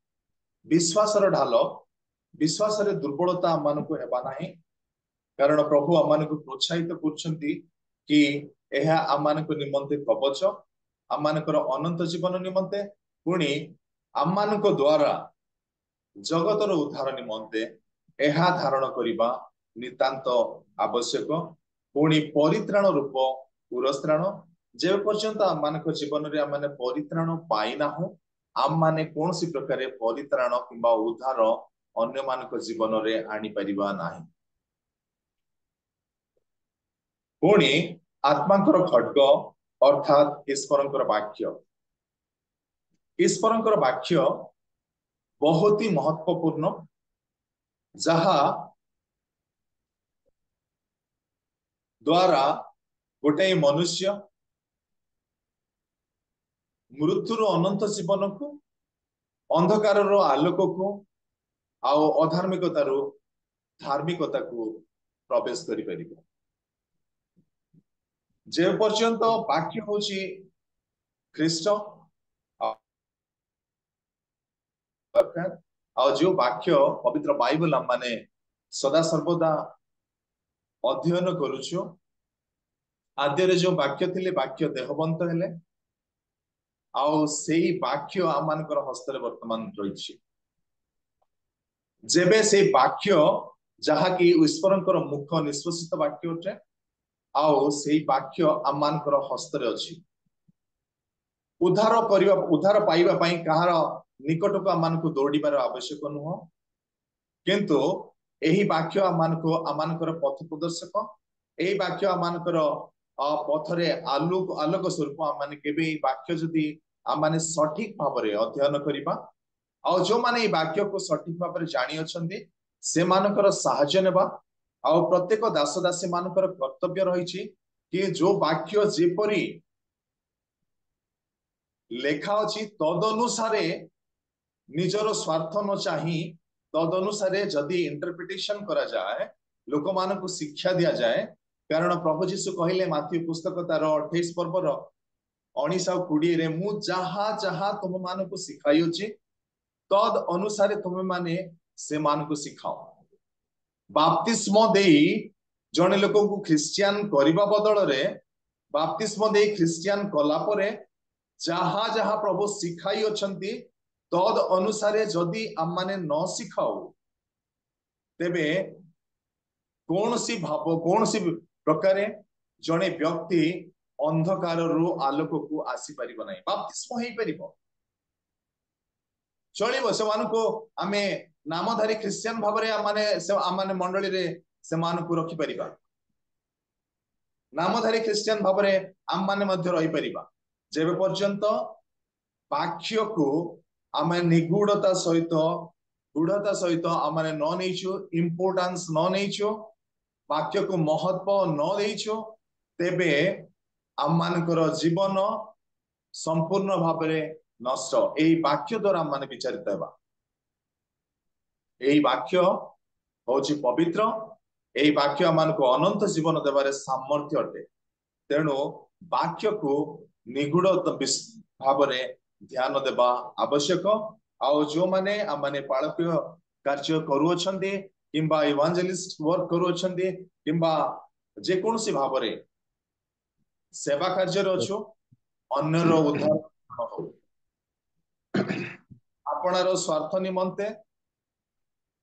विश्वास रो ढाल, विश्वास रे दुर्बलता आम मानकु हेबा नाही, कारण प्रभु आम मानकु प्रोत्साहित करछंती कि एहा आम मानकु निमंते कवच, आम मानकर अनंत जीवन निमंते, पुणी आम मानक द्वारा जगतर उद्धार निमंते एहा धारण करिबा नितांत आवश्यक। पुणी परित्राण रूप पुरस्त्राण। जे पर्यंत आम मानक जीवन रे आम माने परित्राण पाई नाहु, आम माने कोनसी प्रकार परित्राण किंबा उद्धार अन्य मानक जीवन रे आनी परिबा नाही। पुणी आत्मांकर खड्ग अर्थात ईश्वरंकर वाक्य। ईश्वरंकर वाक्य बहुत ही महत्वपूर्ण, जहा द्वारा गोटे मनुष्य मृत्यु अनंत जीवन को, अंधकार आलोक को आउ अधार्मिकतार धार्मिकता को प्रवेश करि परिबो। जे पर्यंत वाक्य होची ख्रीष्ट आ जो वाक्य पवित्र बाइबल हम माने सदा सर्वदा अध्ययन करूछु। आद्य रे जो वाक्य थिले वाक्य देहवंत हेले आउ सेही वाक्य आम मानकर हस्ତରେ वर्तमान रहिछि। जेबे से वाक्य जहा कि ईश्वरंकर मुख निश्वसित वाक्य उठे आउ सेही वाक्य आम मानकर हस्ତରେ अछि। उद्धार पाइबा पई कहार निकट को आम को दौड़ीबार आवश्यक नुह, किंतु एही वाक्य आम मानकर पथ प्रदर्शक। एही वाक्य आम मानकर पथरे आलोक स्वरूप आम माने केबे वाक्य जदि आम माने सठिक भाव रे अध्ययन करिबा आउ जो माने वाक्य को सठिक भाव रे जानि अछंती से मानकर सहाय्य नेबा। आउ प्रत्येक दास दासी मानकर कर्तव्य रहिछि कि जो वाक्य जेपरी लेखा अछि तद अनुसारे निजर स्वार्थ न चाही तद अनुसारे जदि इंटरप्रिटेशन करा जाए, लोक मान को शिक्षा दिया जाए। कारण प्रभु जीशु कहले माथ्यू पुस्तक तार 28 पर्वर 19 और 20 रे मु जहा जहा तुम मान को सिखाई अछि तद अनुसारे तुम माने से मान को सिखाओ। बाप्तिस्म देई जने लोक को ख्रिस्टियन करिबा बदल रे बाप्तिस्म देई ख्रिस्टियन कला परे जहा जहा प्रभु सिखाई अछंती तद अनुसारे जदि आम माने न सिखाओ तेबे कौन सी भाव कौन सी प्रकार जने व्यक्ति अंधकार रु आलोक को आसी परिबो नाही। बाप्तिस्म हेई परिबो चलिबो से मानको आमे नामधारी ख्रिस्टियन भाव रे आम माने मंडली रे से मानको रखि परिबा, नामधारी ख्रिस्टियन भाव रे आम माने मध्य रहि परिबा जेबे पर्यंत वाक्य को आमे निगूढ़ता सहित गूढ़ता सहित आम न नहींचु, इम्पोर्टान्स न नहींचु, वाक्य को महत्व न देइछु, तेबे आम मानकर जीवन संपूर्ण भाव में नष्ट। एही वाक्य द्वारा आम माने विचारित हेबा। एही वाक्य होची पवित्र, एही वाक्य आम मानको अनंत जीवन देबारे सामर्थ्य अटे। तेणु वाक्य को निगूढ़ भाव में ध्यान देबा आवश्यक आउ जो माने आमाने पाळकीय कार्य करूछन्ते किंबा इवांजेलिस्ट वर्क करूछन्ते किंबा जे कोनसी भाबरे सेवा कार्य रछु अन्यर उद्धार हो आपणार स्वार्थ निमंते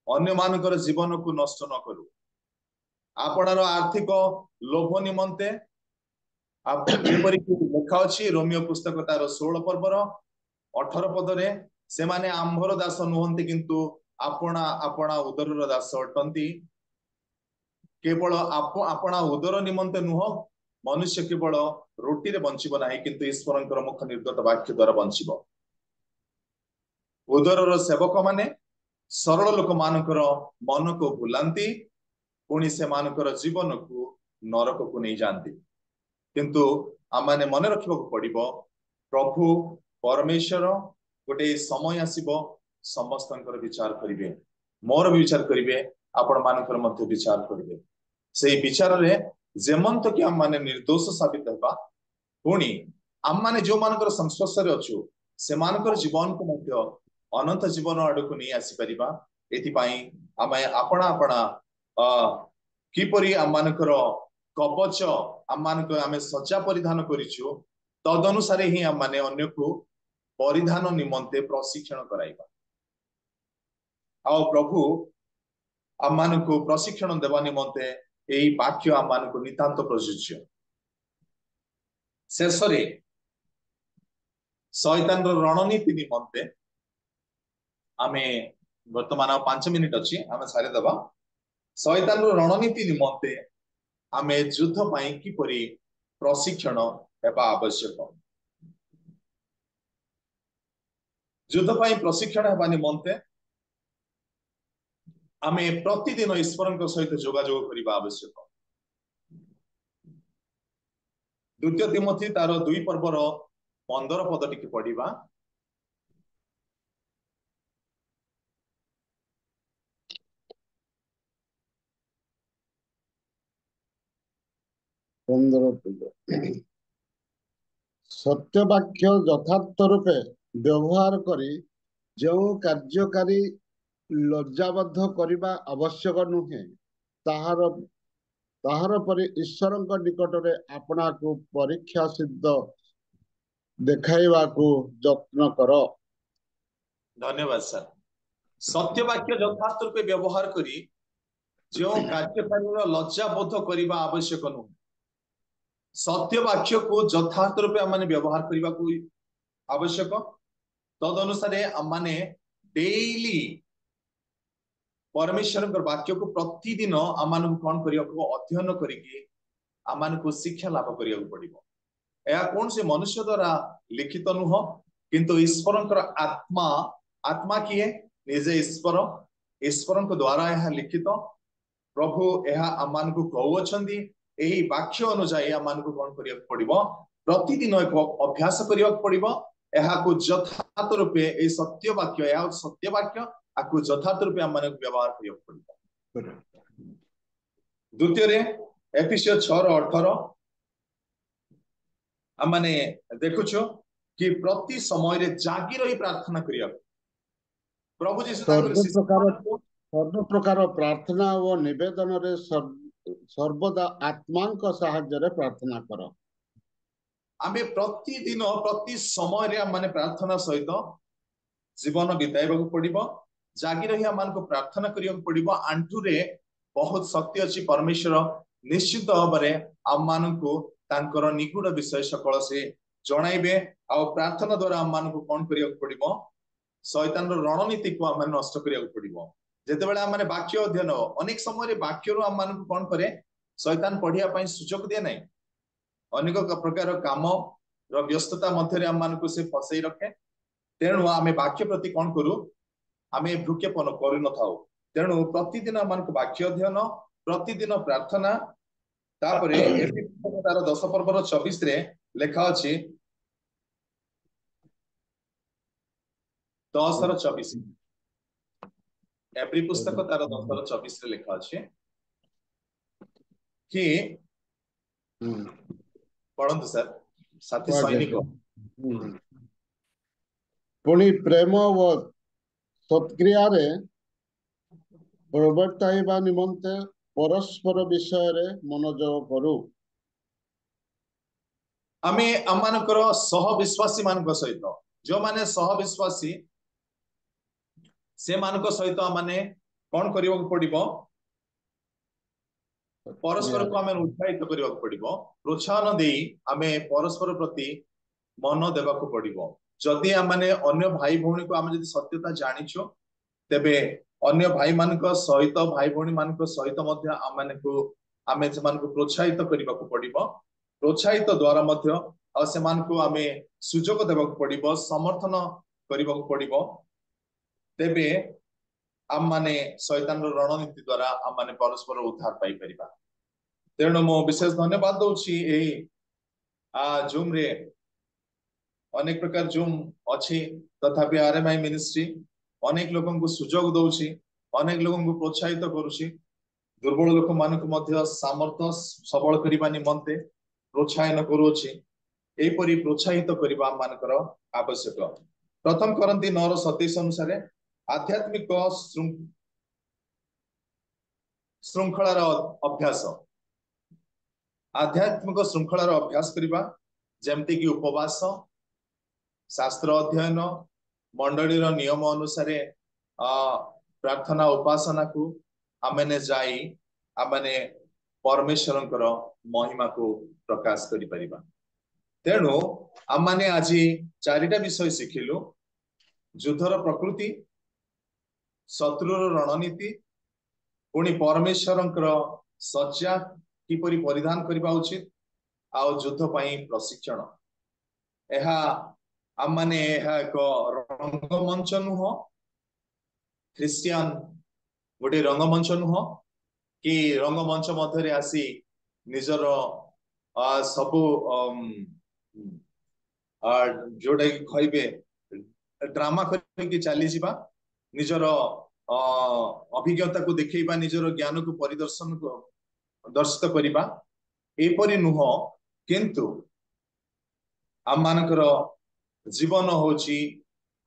अन्य मानकर जीवन को नष्ट न करू आपणार आर्थिक लोभ निमंते जेपरि लेखा अछि रोमियो पुस्तक तार 16 पर्वर 18 पदरे से माने आंभर दास नुहंती किंतु आपणा आपणा उदरर दास अटंती केवल आपणा उदर निमंते नुह मनुष्य केवल रोटी रे बंचिबो नाही किंतु ईश्वरंकर मुख निर्गत वाक्य द्वारा बंचिबो उदरर सेवक माने सरल लोक मानकर मन को भुलांती पुणी से मानकर जीवन को नरक को नहीं जानती किंतु आमाने मन रखिबो पड़िबो प्रभु परमेश्वर गोटे समय आसीबो समस्तंकर विचार करिवे मोर विचार करिवे आपण मानकर मध्य विचार करिवे सेही विचार रे जेमंत कि हम माने निर्दोष साबित हेबा पुणी आम माने जो मानकर संस्पर्श रे अछु से मानकर जीवन को मध्य अनंत जीवन आड़ को नहीं आसी परिबा एथि पई आमे आपणा आपणा किपरि आम मानकर कवच आम मानकर आमे सज्जा परिधान करिछु तद अनुसार ही आम माने अन्य को परिधान निमंते प्रशिक्षण कराइबा आउ प्रभु आम मान को प्रशिक्षण देवा निमंते यही वाक्य आम मान को नितांत प्रयोज्य शेष शैतान रणनीति निमंते आमे वर्तमान 5 मिनिट अच्छी आमे सारे दबा शैतान रणनीति निमंते आमे युद्ध पाई किपरि प्रशिक्षण हेबा आवश्यक युद्ध पाई प्रशिक्षण हेबा निमंते आमे प्रतिदिन ईश्वर सहित जोगाजोग करने आवश्यक द्वितीय तिमोथी तार 2 पर्वर 15 पद टिके पढ़िबा सत्यवाक्य यथार्थ रूपे व्यवहार करी जो कार्यकारी लज्जाबद्ध करने आवश्यक नुहे ताहार ताहार पर ईश्वर निकट में अपना को परीक्षा सिद्ध देखाइबा को यत्न कर धन्यवाद सर सत्यवाक्य यथार्थ रूपे व्यवहार करी जो कार्यकारी लज्जाबोध करने आवश्यक नुहे सत्यवाक्य को यथार्थ रूपे आम व्यवहार करने को आवश्यक तद अनुसार आम डेली परमेश्वर वाक्य को प्रतिदिन आम कौन करने को अध्ययन करके आम को शिक्षा लाभ करने पड़ो यह कौन से मनुष्य द्वारा लिखित नुह किंतु ईश्वर आत्मा आत्मा किए निजे ईश्वर ईश्वर द्वारा यह लिखित प्रभु यह आम को कहउछंदी यही वाक्य अनुसार आम को कौन करने पड़ो प्रतिदिन एक अभ्यास करने पड़ो को यथार्थ रूपे ये सत्य वाक्य आपको यथार्थ रूपे आम व्यवहार करने पड़ो द्वितीय एफिसियो 6:18 आम देखुछु कि प्रति समय जागी रही प्रार्थना करिया प्रभु जी सर्व प्रकार प्रार्थना और निवेदन रे सर्वदा आत्मा साहाय्य प्रार्थना कर आमे प्रतिदिन प्रति समय माने प्रार्थना सहित जीवन बिताइबा पड़िबो जागी रही आम को प्रार्थना करिया पड़िबो आंठू रे बहुत शक्ति अच्छी परमेश्वर निश्चित भाव में आम मान को तांकर निगूढ़ विषय सकल से जणाइबे आ प्रार्थना द्वारा आम मान को कौन करिया पड़िबो शैतान रणनीति को आम नष्ट करिया पड़िबो जेतेबेले आम वाक्य अध्ययन अनेक समय वाक्य आम मान को कौन करे शैतान पढ़िया पई सुजोग दिए नहीं अनेक प्रकार काम व्यस्तता मध्य आम मान को से फसई रखे तेणु आम वाक्य प्रति कौन करू आम भ्रुक्षेपण करू न थाउ तेणु प्रतिदिन आम वाक्य अध्ययन प्रतिदिन प्रार्थना तापरे तार 10 पर्वर 24 रे लेखा अछि 10:24 एप्री पुस्तक तार 10:24 रे लेखा अछि कि पढ़ंतु सर साथी सैनिक पुणी प्रेम व सत्क्रिया रे प्रवर्ताइबा निमंते परस्पर विषय रे मनोयोग करू। आमे आमानकर सहविश्वासी मानक सहित जो माने सहविश्वासी से मानक सहित आमाने कौन करियो पड़िबो परस्पर को आमे उत्साहित करियो पड़िबो प्रोत्साहन देई आमे परस्पर प्रति मन देबाकू पड़िबो। जदि आमाने अन्य भाई भौणी को आमे जदि सत्यता जानिछो तेबे अन्य भाई मानक सहित भाई भौणी मानक सहित मध्य आमे सेमानकू प्रोत्साहित करिबाकू पड़िबो। प्रोत्साहित द्वारा मध्य आ सेमानकू आमे सुजोग देबाकू पड़िबो समर्थन करिबाकू पड़िबो। तेबे आम माने शैतान रणनीति द्वारा आम माने परस्पर उद्धार पाई परिबा। तेणु मो विशेष धन्यवाद दउछि एही जूम रे अनेक प्रकार जूम अछि तथापि आरएमआई मिनिस्ट्री अनेक लोगों को सुजोग दउछि अनेक लोगों को प्रोत्साहित करूछि दुर्बल लोक मानक मध्य सामर्थ्य सबल करिबा निमंते प्रोत्साहन करूछि एपरि प्रोत्साहित करिबा मानकर आवश्यक। प्रथम करंती 9:27 अनुसार आध्यात्मिक श्रृंखलार अभ्यास आध्यात्मिक श्रृंखलार अभ्यास करिबा जेमति कि उपवास शास्त्र अध्ययन मंडलीर नियम अनुसार प्रार्थना उपासना को आमने जाई आमने परमेश्वरंकर महिमा को प्रकाश करि परिबा। तेणु आमने आज चारिटा विषय शिखिलु युद्धर प्रकृति शत्रुर रणनीति पुणी परमेश्वरंकर सज्जा किपरि परिधान करबा उचित आ युद्ध पई प्रशिक्षण एहा आम माने एहा एक रंगमंच नुह ख्रिस्टियन गोटे रंगमंच नुह कि रंगमंच मध्य आसी निजर सबु जोटा कि कहबे ड्रामा करके चली जिबा निजर अभिज्ञता को देखैबा निजर ज्ञान को परिदर्शन दर्शित करिबा एपरि नुह किंतु आम मानकर जीवन होची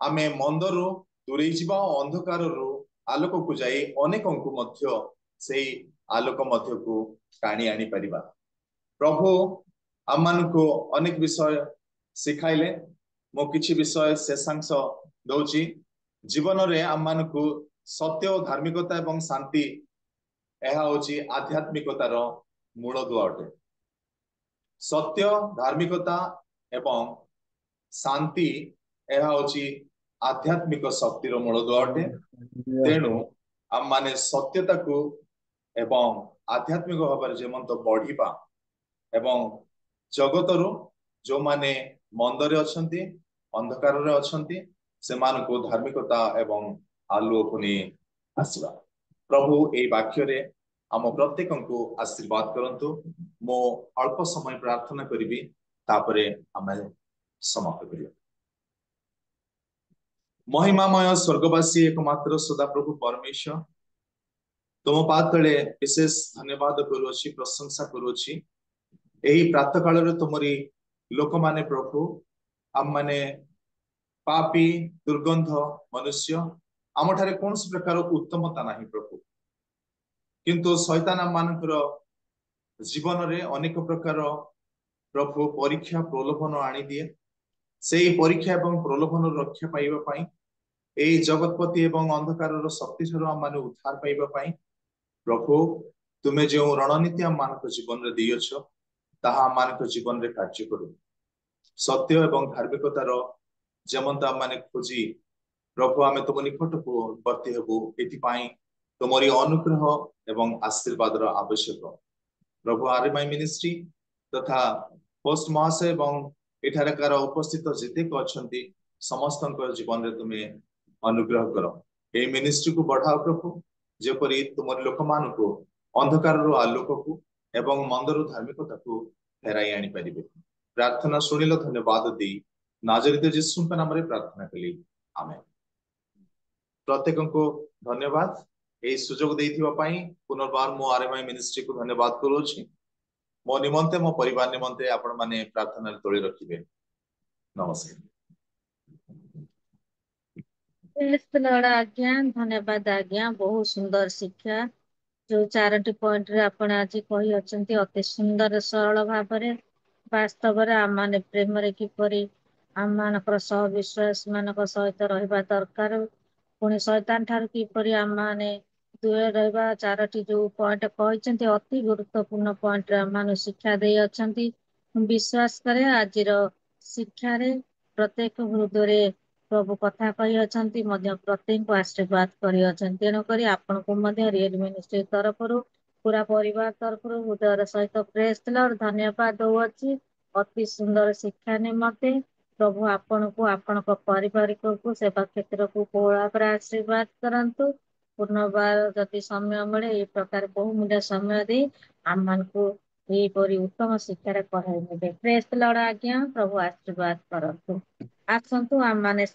आमे मंदरु दूरे जिबा अंधकार रु आलोक को जाई अनेक को मध्य सेही आलोक मध्य को टाणी आनी परिबा। प्रभु आम मान को अनेक विषय सिखाइले मो किछि विषय शेषांश दउची जीवन रे आम मान को सत्य और धार्मिकता एवं शांति एहा होची आध्यात्मिकतार मूल दुआ अटे। सत्य धार्मिकता एवं शांति एहा होची आध्यात्मिक शक्तिर मूल दुआ अटे। तेणु आम माने सत्यता को एवं आध्यात्मिक भाव जेमंत बढ़िबा एवं जगतरु जो माने मंदरे अछंती अंधकार रे अछंती से मान को धार्मिकता एवं आलोक को ने आसीबा। प्रभु ए वाक्य रे आम प्रत्येक को आशीर्वाद करंतु। मो अल्प समय प्रार्थना करिबी तापरे आमे समाप्त करिया। महिमामय स्वर्गवासी एकमात्र सदा प्रभु परमेश्वर तुम पाद तले विशेष धन्यवाद करूछि प्रशंसा करूछि एही प्रातः काल रे तुमरी लोक माने प्रभु आम माने पापी दुर्गंध मनुष्य आम ठारे कौन प्रकार उत्तमता नहीं प्रभु किंतु शैतान आम मानकर जीवन रे अनेक प्रकार प्रभु परीक्षा प्रलोभन आनी दिए से परीक्षा एवं प्रलोभन रक्षा पाइबा पाई एई जगतपति एवं अंधकार शक्ति ठार आम माने उद्धार पाइबा पाई प्रभु तुमे जो रणनीति आम मानक जीवन रे दियछ ताहा आम मानक जीवन रे कार्य करू सत्य एवं धार्मिकतार जेमंत आम माने खोजी प्रभु आमे तुम निकट को वर्ती हेबु एथिपाई तुमरी अनुग्रह एवं आशीर्वाद आवश्यक। प्रभु आरएमआई मिनिस्ट्री तथा पोस्ट महाशय एवं एठारकार उपस्थित जेतेक अछंती समस्त जीवन रे तुमे अनुग्रह करो ए मिनिस्ट्री को बढ़ाओ प्रभु जेपरि तुम लोक मान को अंधकार आलोक को एवं मंदर धार्मिकता को फेराई आनी पारिबे। प्रार्थना सुनिल धन्यवाद दी नाजरीत यीशु के नाम रे प्रार्थना कली आमेन। प्रत्येक को धन्यवाद ए सुजोग देइथिबा पई पुनर्बार मो आरएमआई मिनिस्ट्री को धन्यवाद करूछि। मो निमंते मो परिवार निमंते आपण माने प्रार्थना तोଳି रखिबे। नमस्कार। Praise the Lord ଆଜ୍ଞା, ଧନ୍ୟବାଦ ଆଜ୍ଞା, ବହୁତ ସୁନ୍ଦର ଶିକ୍ଷା। ଯୋଉ 4ଟି ପଏଣ୍ଟରେ ଆପଣ ଆଜି କହିଅଛନ୍ତି ଅତି ସୁନ୍ଦର ସରଳ ଭାବରେ। ବାସ୍ତବରେ ଆମମାନେ ପ୍ରେମରେ କିପରି ଆମମାନଙ୍କର ସହବିଶ୍ୱାସ ମାନଙ୍କ ସହିତ ରହିବା ଦରକାର, ପୁଣି ଶୈତାନ ଠାରୁ କିପରି ଆମମାନେ ଦୂରରେ ରହିବା। 4ଟି ଯୋଉ ପଏଣ୍ଟ କହିଛନ୍ତି ଅତି ଗୁରୁତ୍ୱପୂର୍ଣ୍ଣ ପଏଣ୍ଟରେ ଆମମାନଙ୍କୁ ଶିକ୍ଷା ଦେଇ ଅଛନ୍ତି। ମୁଁ ବିଶ୍ୱାସ କରେ ଆଜିର ଶିକ୍ଷାରେ ପ୍ରତ୍ୟେକ ହୃଦୟରେ ପ୍ରଭୁ କଥା କହିଅଛନ୍ତି, ମଧ୍ୟ ପ୍ରତ୍ୟେକଙ୍କୁ ଆଶୀର୍ବାଦ କରିଅଛନ୍ତି। ତେଣୁକରି ଆପଣଙ୍କୁ ମଧ୍ୟ ରିଏଲ ମିନିଷ୍ଟ୍ରି ତରଫରୁ ପୁରା ପରିବାର ତରଫରୁ ହୃଦୟର ସହିତ ପ୍ରେସ୍ ଦ ଲର୍ଡ ଧନ୍ୟବାଦ ଦଉଅଛି ଅତି ସୁନ୍ଦର ଶିକ୍ଷା ନିମନ୍ତେ। ପ୍ରଭୁ ଆପଣଙ୍କୁ ଆପଣଙ୍କ ପାରିବାରିକକୁ ସେବା କ୍ଷେତ୍ରକୁ ବହୁଳ ଭାବରେ ଆଶୀର୍ବାଦ କରନ୍ତୁ। ପୁନର୍ବାର ଯଦି ସମୟ ମିଳେ ଏଇ ପ୍ରକାର ବହୁମୂଲ୍ୟ ସମୟ ଦେଇ ଆମମାନଙ୍କୁ ଏହିପରି ଉତ୍ତମ ଶିକ୍ଷାରେ ପଢାଇ ନେବେ। ପ୍ରେସ୍ ଦ ଲର୍ଡ ଆଜ୍ଞା, ପ୍ରଭୁ ଆଶୀର୍ବାଦ କରନ୍ତୁ। ଆସନ୍ତୁ ଆମମାନେ